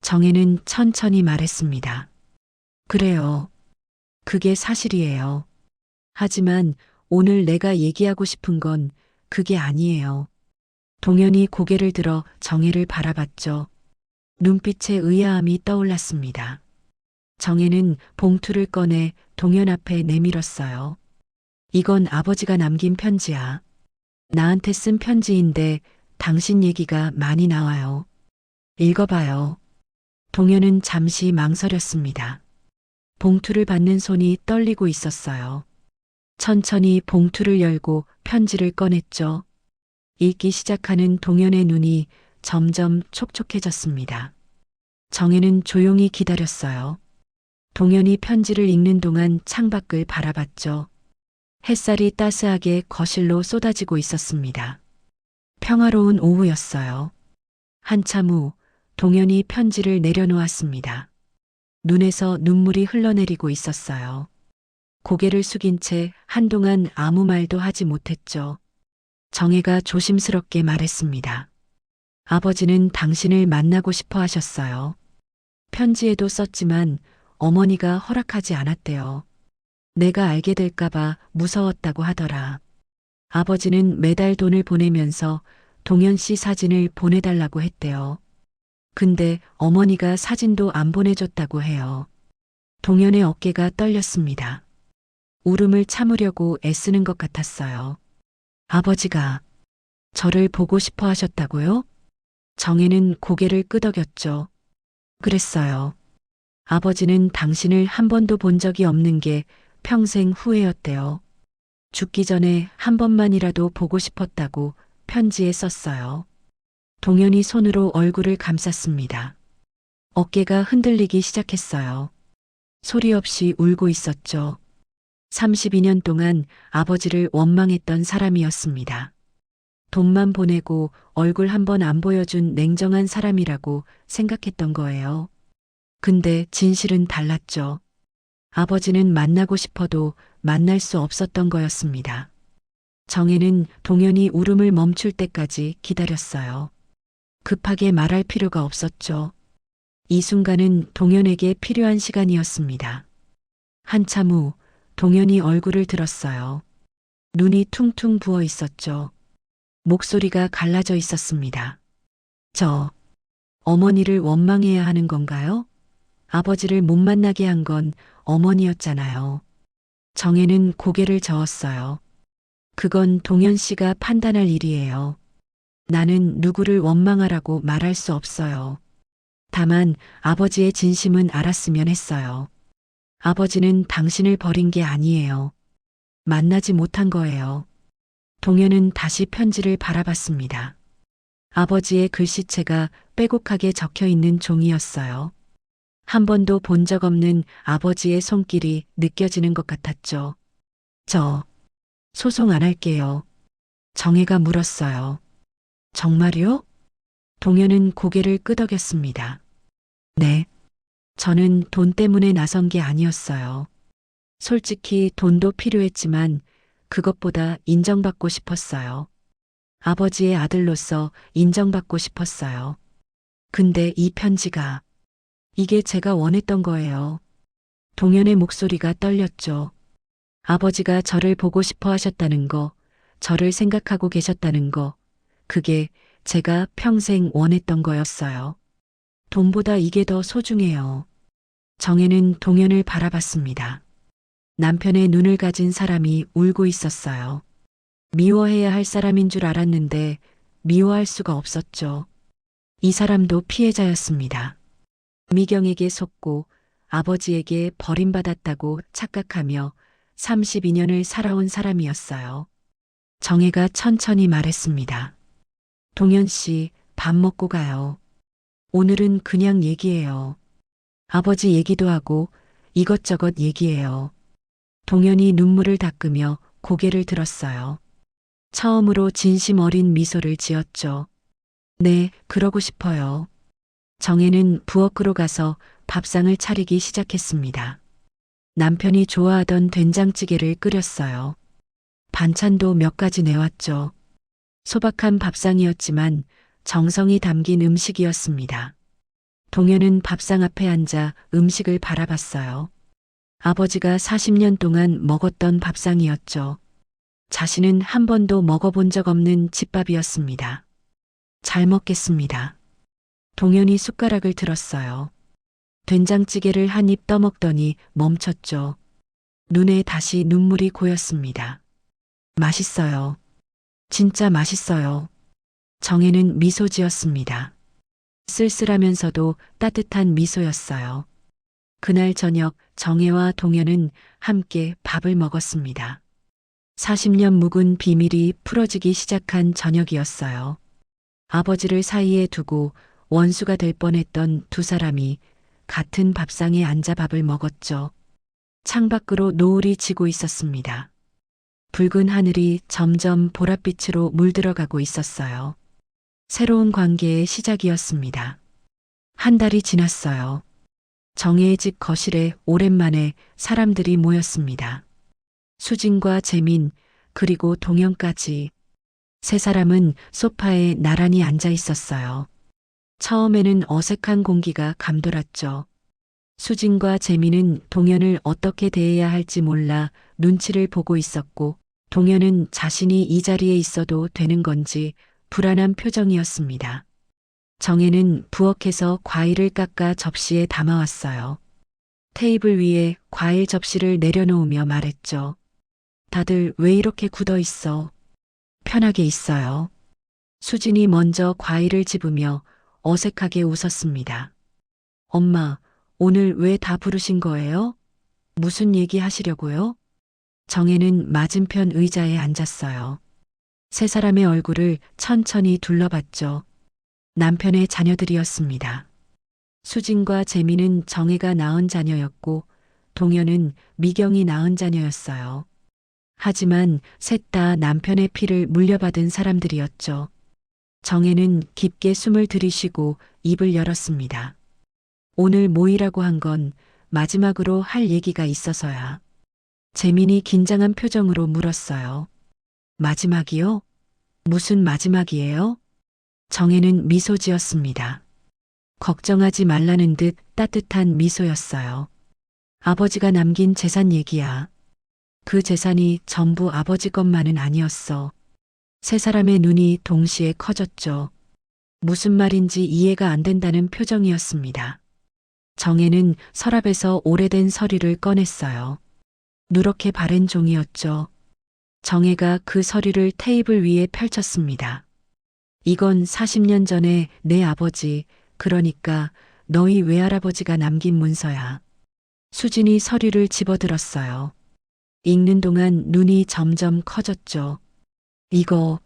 정혜는 천천히 말했습니다. 그래요. 그게 사실이에요. 하지만 오늘 내가 얘기하고 싶은 건 그게 아니에요. 동현이 고개를 들어 정혜를 바라봤죠. 눈빛에 의아함이 떠올랐습니다. 정혜는 봉투를 꺼내 동현 앞에 내밀었어요. 이건 아버지가 남긴 편지야. 나한테 쓴 편지인데 당신 얘기가 많이 나와요. 읽어봐요. 동현은 잠시 망설였습니다. 봉투를 받는 손이 떨리고 있었어요. 천천히 봉투를 열고 편지를 꺼냈죠. 읽기 시작하는 동현의 눈이 점점 촉촉해졌습니다. 정혜는 조용히 기다렸어요. 동현이 편지를 읽는 동안 창밖을 바라봤죠. 햇살이 따스하게 거실로 쏟아지고 있었습니다. 평화로운 오후였어요. 한참 후 동현이 편지를 내려놓았습니다. 눈에서 눈물이 흘러내리고 있었어요. 고개를 숙인 채 한동안 아무 말도 하지 못했죠. 정혜가 조심스럽게 말했습니다. 아버지는 당신을 만나고 싶어 하셨어요. 편지에도 썼지만 어머니가 허락하지 않았대요. 내가 알게 될까봐 무서웠다고 하더라. 아버지는 매달 돈을 보내면서 동현 씨 사진을 보내달라고 했대요. 근데 어머니가 사진도 안 보내줬다고 해요. 동현의 어깨가 떨렸습니다. 울음을 참으려고 애쓰는 것 같았어요. 아버지가 저를 보고 싶어 하셨다고요? 정혜는 고개를 끄덕였죠. 그랬어요. 아버지는 당신을 한 번도 본 적이 없는 게 평생 후회였대요. 죽기 전에 한 번만이라도 보고 싶었다고 편지에 썼어요. 동현이 손으로 얼굴을 감쌌습니다. 어깨가 흔들리기 시작했어요. 소리 없이 울고 있었죠. 32년 동안 아버지를 원망했던 사람이었습니다. 돈만 보내고 얼굴 한 번 안 보여준 냉정한 사람이라고 생각했던 거예요. 근데 진실은 달랐죠. 아버지는 만나고 싶어도 만날 수 없었던 거였습니다. 정혜는 동현이 울음을 멈출 때까지 기다렸어요. 급하게 말할 필요가 없었죠. 이 순간은 동현에게 필요한 시간이었습니다. 한참 후 동현이 얼굴을 들었어요. 눈이 퉁퉁 부어 있었죠. 목소리가 갈라져 있었습니다. 저, 어머니를 원망해야 하는 건가요? 아버지를 못 만나게 한 건 어머니였잖아요. 정혜는 고개를 저었어요. 그건 동현 씨가 판단할 일이에요. 나는 누구를 원망하라고 말할 수 없어요. 다만 아버지의 진심은 알았으면 했어요. 아버지는 당신을 버린 게 아니에요. 만나지 못한 거예요. 동현은 다시 편지를 바라봤습니다. 아버지의 글씨체가 빼곡하게 적혀 있는 종이였어요. 한 번도 본 적 없는 아버지의 손길이 느껴지는 것 같았죠. 저, 소송 안 할게요. 정혜가 물었어요. 정말요? 동현은 고개를 끄덕였습니다. 네. 저는 돈 때문에 나선 게 아니었어요. 솔직히 돈도 필요했지만 그것보다 인정받고 싶었어요. 아버지의 아들로서 인정받고 싶었어요. 근데 이 편지가 이게 제가 원했던 거예요. 동현의 목소리가 떨렸죠. 아버지가 저를 보고 싶어 하셨다는 거, 저를 생각하고 계셨다는 거, 그게 제가 평생 원했던 거였어요. 돈보다 이게 더 소중해요. 정혜는 동현을 바라봤습니다. 남편의 눈을 가진 사람이 울고 있었어요. 미워해야 할 사람인 줄 알았는데 미워할 수가 없었죠. 이 사람도 피해자였습니다. 미경에게 속고 아버지에게 버림받았다고 착각하며 32년을 살아온 사람이었어요. 정혜가 천천히 말했습니다. 동현 씨, 밥 먹고 가요. 오늘은 그냥 얘기해요. 아버지 얘기도 하고 이것저것 얘기해요. 동현이 눈물을 닦으며 고개를 들었어요. 처음으로 진심 어린 미소를 지었죠. 네, 그러고 싶어요. 정혜는 부엌으로 가서 밥상을 차리기 시작했습니다. 남편이 좋아하던 된장찌개를 끓였어요. 반찬도 몇 가지 내왔죠. 소박한 밥상이었지만 정성이 담긴 음식이었습니다. 동현은 밥상 앞에 앉아 음식을 바라봤어요. 아버지가 40년 동안 먹었던 밥상이었죠. 자신은 한 번도 먹어본 적 없는 집밥이었습니다. 잘 먹겠습니다. 동현이 숟가락을 들었어요. 된장찌개를 한 입 떠먹더니 멈췄죠. 눈에 다시 눈물이 고였습니다. 맛있어요. 진짜 맛있어요. 정혜는 미소 지었습니다. 쓸쓸하면서도 따뜻한 미소였어요. 그날 저녁 정혜와 동현은 함께 밥을 먹었습니다. 40년 묵은 비밀이 풀어지기 시작한 저녁이었어요. 아버지를 사이에 두고 원수가 될 뻔했던 두 사람이 같은 밥상에 앉아 밥을 먹었죠. 창밖으로 노을이 지고 있었습니다. 붉은 하늘이 점점 보랏빛으로 물들어가고 있었어요. 새로운 관계의 시작이었습니다. 한 달이 지났어요. 정혜의 집 거실에 오랜만에 사람들이 모였습니다. 수진과 재민, 그리고 동현까지. 세 사람은 소파에 나란히 앉아 있었어요. 처음에는 어색한 공기가 감돌았죠. 수진과 재민은 동현을 어떻게 대해야 할지 몰라 눈치를 보고 있었고, 동현은 자신이 이 자리에 있어도 되는 건지 불안한 표정이었습니다. 정혜는 부엌에서 과일을 깎아 접시에 담아왔어요. 테이블 위에 과일 접시를 내려놓으며 말했죠. 다들 왜 이렇게 굳어 있어? 편하게 있어요. 수진이 먼저 과일을 집으며 어색하게 웃었습니다. 엄마, 오늘 왜 다 부르신 거예요? 무슨 얘기 하시려고요? 정혜는 맞은편 의자에 앉았어요. 세 사람의 얼굴을 천천히 둘러봤죠. 남편의 자녀들이었습니다. 수진과 재민은 정혜가 낳은 자녀였고 동현은 미경이 낳은 자녀였어요. 하지만 셋 다 남편의 피를 물려받은 사람들이었죠. 정혜는 깊게 숨을 들이쉬고 입을 열었습니다. 오늘 모이라고 한 건 마지막으로 할 얘기가 있어서야. 재민이 긴장한 표정으로 물었어요. 마지막이요? 무슨 마지막이에요? 정혜는 미소 지었습니다. 걱정하지 말라는 듯 따뜻한 미소였어요. 아버지가 남긴 재산 얘기야. 그 재산이 전부 아버지 것만은 아니었어. 세 사람의 눈이 동시에 커졌죠. 무슨 말인지 이해가 안 된다는 표정이었습니다. 정혜는 서랍에서 오래된 서류를 꺼냈어요. 누렇게 바랜 종이였죠. 정혜가 그 서류를 테이블 위에 펼쳤습니다. 이건 40년 전에 내 아버지, 그러니까 너희 외할아버지가 남긴 문서야. 수진이 서류를 집어들었어요. 읽는 동안 눈이 점점 커졌죠. 이거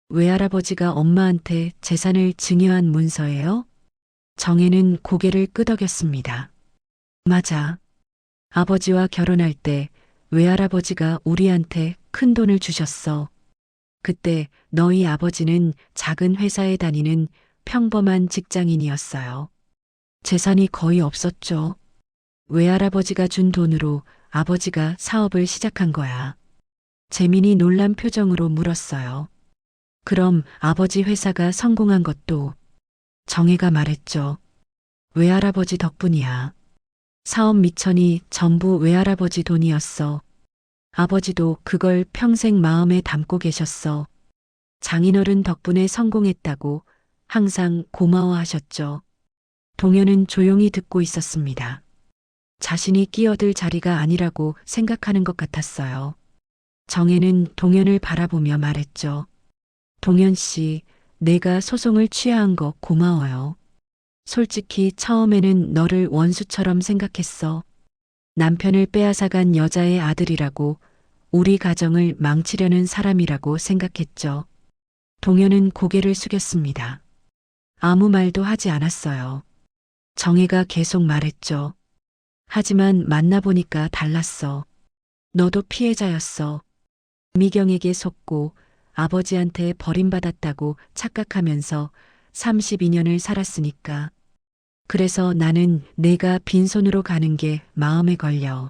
외할아버지가 엄마한테 재산을 증여한 문서예요? 정혜는 고개를 끄덕였습니다. 맞아. 아버지와 결혼할 때 외할아버지가 우리한테 큰 돈을 주셨어. 그때 너희 아버지는 작은 회사에 다니는 평범한 직장인이었어요. 재산이 거의 없었죠. 외할아버지가 준 돈으로 아버지가 사업을 시작한 거야. 재민이 놀란 표정으로 물었어요. 그럼 아버지 회사가 성공한 것도 정혜가 말했죠. 외할아버지 덕분이야. 사업 미천이 전부 외할아버지 돈이었어. 아버지도 그걸 평생 마음에 담고 계셨어. 장인어른 덕분에 성공했다고 항상 고마워하셨죠. 동현은 조용히 듣고 있었습니다. 자신이 끼어들 자리가 아니라고 생각하는 것 같았어요. 정혜는 동현을 바라보며 말했죠. 동현 씨, 내가 소송을 취하한 거 고마워요. 솔직히 처음에는 너를 원수처럼 생각했어. 남편을 빼앗아간 여자의 아들이라고 우리 가정을 망치려는 사람이라고 생각했죠. 동현은 고개를 숙였습니다. 아무 말도 하지 않았어요. 정혜가 계속 말했죠. 하지만 만나보니까 달랐어. 너도 피해자였어. 미경에게 속고 아버지한테 버림받았다고 착각하면서 32년을 살았으니까. 그래서 나는 내가 빈손으로 가는 게 마음에 걸려.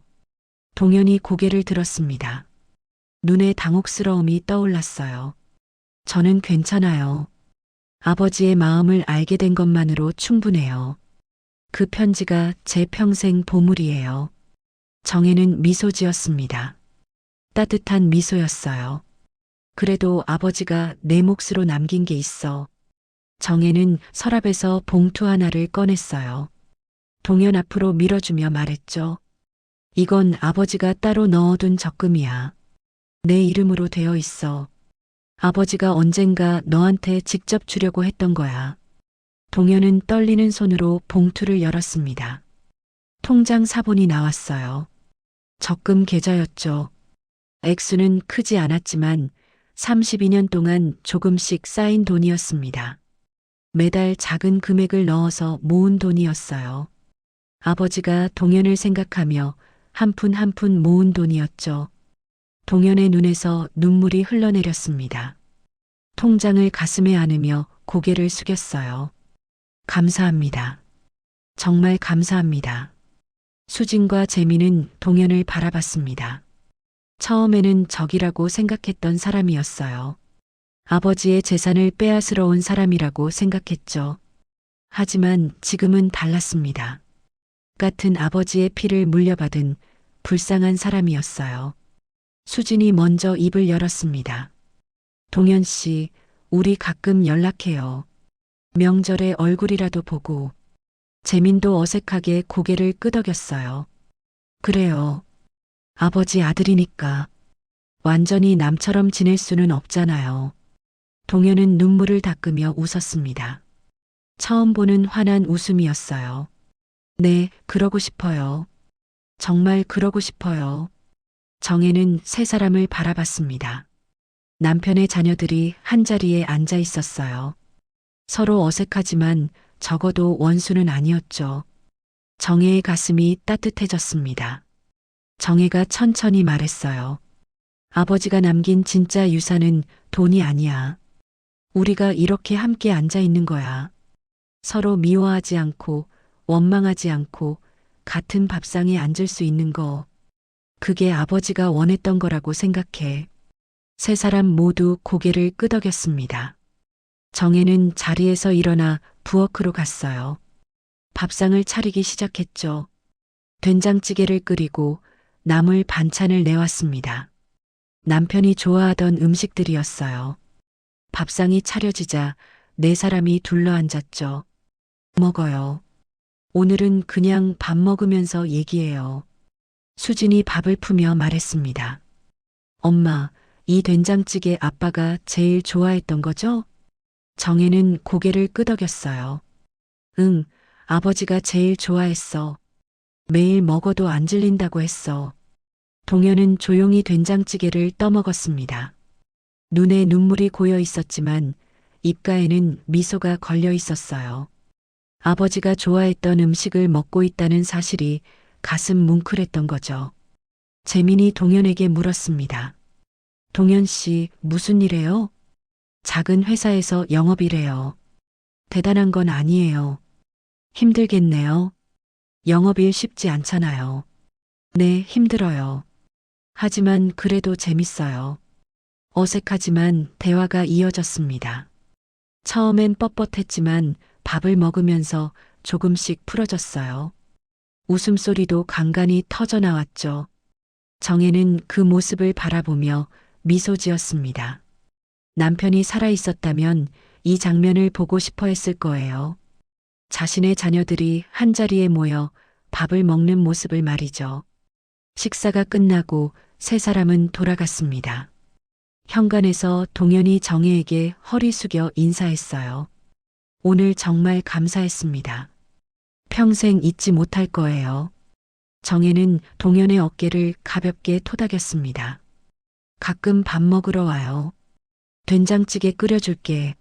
동현이 고개를 들었습니다. 눈에 당혹스러움이 떠올랐어요. 저는 괜찮아요. 아버지의 마음을 알게 된 것만으로 충분해요. 그 편지가 제 평생 보물이에요. 정혜는 미소 지었습니다. 따뜻한 미소였어요. 그래도 아버지가 내 몫으로 남긴 게 있어. 정혜는 서랍에서 봉투 하나를 꺼냈어요. 동현 앞으로 밀어주며 말했죠. 이건 아버지가 따로 넣어둔 적금이야. 내 이름으로 되어 있어. 아버지가 언젠가 너한테 직접 주려고 했던 거야. 동현은 떨리는 손으로 봉투를 열었습니다. 통장 사본이 나왔어요. 적금 계좌였죠. 액수는 크지 않았지만 32년 동안 조금씩 쌓인 돈이었습니다. 매달 작은 금액을 넣어서 모은 돈이었어요. 아버지가 동현을 생각하며 한 푼 한 푼 모은 돈이었죠. 동현의 눈에서 눈물이 흘러내렸습니다. 통장을 가슴에 안으며 고개를 숙였어요. 감사합니다. 정말 감사합니다. 수진과 재민은 동현을 바라봤습니다. 처음에는 적이라고 생각했던 사람이었어요. 아버지의 재산을 빼앗으러 온 사람이라고 생각했죠. 하지만 지금은 달랐습니다. 같은 아버지의 피를 물려받은 불쌍한 사람이었어요. 수진이 먼저 입을 열었습니다. 동현 씨, 우리 가끔 연락해요. 명절에 얼굴이라도 보고. 재민도 어색하게 고개를 끄덕였어요. 그래요. 아버지 아들이니까. 완전히 남처럼 지낼 수는 없잖아요. 동현은 눈물을 닦으며 웃었습니다. 처음 보는 환한 웃음이었어요. 네, 그러고 싶어요. 정말 그러고 싶어요. 정혜는 세 사람을 바라봤습니다. 남편의 자녀들이 한자리에 앉아 있었어요. 서로 어색하지만 적어도 원수는 아니었죠. 정혜의 가슴이 따뜻해졌습니다. 정혜가 천천히 말했어요. 아버지가 남긴 진짜 유산은 돈이 아니야. 우리가 이렇게 함께 앉아 있는 거야. 서로 미워하지 않고 원망하지 않고 같은 밥상에 앉을 수 있는 거, 그게 아버지가 원했던 거라고 생각해. 세 사람 모두 고개를 끄덕였습니다. 정혜는 자리에서 일어나 부엌으로 갔어요. 밥상을 차리기 시작했죠. 된장찌개를 끓이고 나물 반찬을 내왔습니다. 남편이 좋아하던 음식들이었어요. 밥상이 차려지자 네 사람이 둘러앉았죠. 먹어요. 오늘은 그냥 밥 먹으면서 얘기해요. 수진이 밥을 푸며 말했습니다. 엄마, 이 된장찌개 아빠가 제일 좋아했던 거죠? 정혜는 고개를 끄덕였어요. 응, 아버지가 제일 좋아했어. 매일 먹어도 안 질린다고 했어. 동현은 조용히 된장찌개를 떠먹었습니다. 눈에 눈물이 고여 있었지만 입가에는 미소가 걸려 있었어요. 아버지가 좋아했던 음식을 먹고 있다는 사실이 가슴 뭉클했던 거죠. 재민이 동현에게 물었습니다. 동현 씨, 무슨 일해요? 작은 회사에서 영업이래요. 대단한 건 아니에요. 힘들겠네요. 영업일 쉽지 않잖아요. 네, 힘들어요. 하지만 그래도 재밌어요. 어색하지만 대화가 이어졌습니다. 처음엔 뻣뻣했지만 밥을 먹으면서 조금씩 풀어졌어요. 웃음소리도 간간히 터져 나왔죠. 정혜는 그 모습을 바라보며 미소 지었습니다. 남편이 살아있었다면 이 장면을 보고 싶어 했을 거예요. 자신의 자녀들이 한자리에 모여 밥을 먹는 모습을 말이죠. 식사가 끝나고 세 사람은 돌아갔습니다. 현관에서 동현이 정혜에게 허리 숙여 인사했어요. 오늘 정말 감사했습니다. 평생 잊지 못할 거예요. 정혜는 동현의 어깨를 가볍게 토닥였습니다. 가끔 밥 먹으러 와요. 된장찌개 끓여줄게.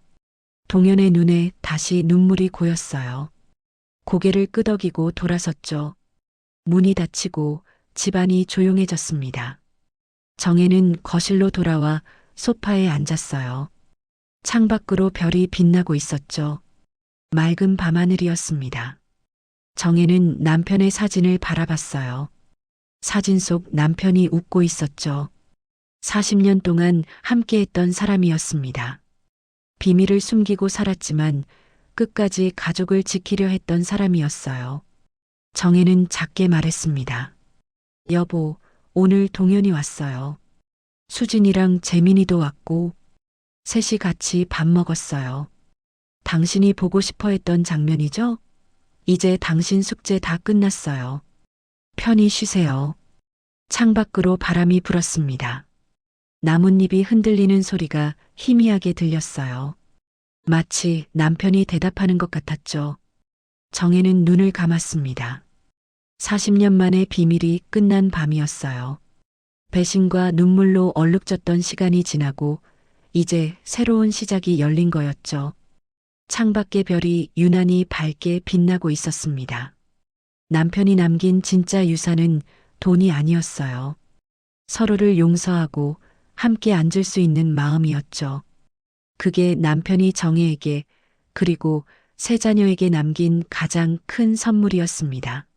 동현의 눈에 다시 눈물이 고였어요. 고개를 끄덕이고 돌아섰죠. 문이 닫히고 집안이 조용해졌습니다. 정혜는 거실로 돌아와 소파에 앉았어요. 창밖으로 별이 빛나고 있었죠. 맑은 밤하늘이었습니다. 정혜는 남편의 사진을 바라봤어요. 사진 속 남편이 웃고 있었죠. 40년 동안 함께했던 사람이었습니다. 비밀을 숨기고 살았지만 끝까지 가족을 지키려 했던 사람이었어요. 정혜는 작게 말했습니다. 여보, 오늘 동현이 왔어요. 수진이랑 재민이도 왔고 셋이 같이 밥 먹었어요. 당신이 보고 싶어 했던 장면이죠? 이제 당신 숙제 다 끝났어요. 편히 쉬세요. 창밖으로 바람이 불었습니다. 나뭇잎이 흔들리는 소리가 희미하게 들렸어요. 마치 남편이 대답하는 것 같았죠. 정혜는 눈을 감았습니다. 40년 만의 비밀이 끝난 밤이었어요. 배신과 눈물로 얼룩졌던 시간이 지나고 이제 새로운 시작이 열린 거였죠. 창밖의 별이 유난히 밝게 빛나고 있었습니다. 남편이 남긴 진짜 유산은 돈이 아니었어요. 서로를 용서하고 함께 앉을 수 있는 마음이었죠. 그게 남편이 정혜에게 그리고 세 자녀에게 남긴 가장 큰 선물이었습니다.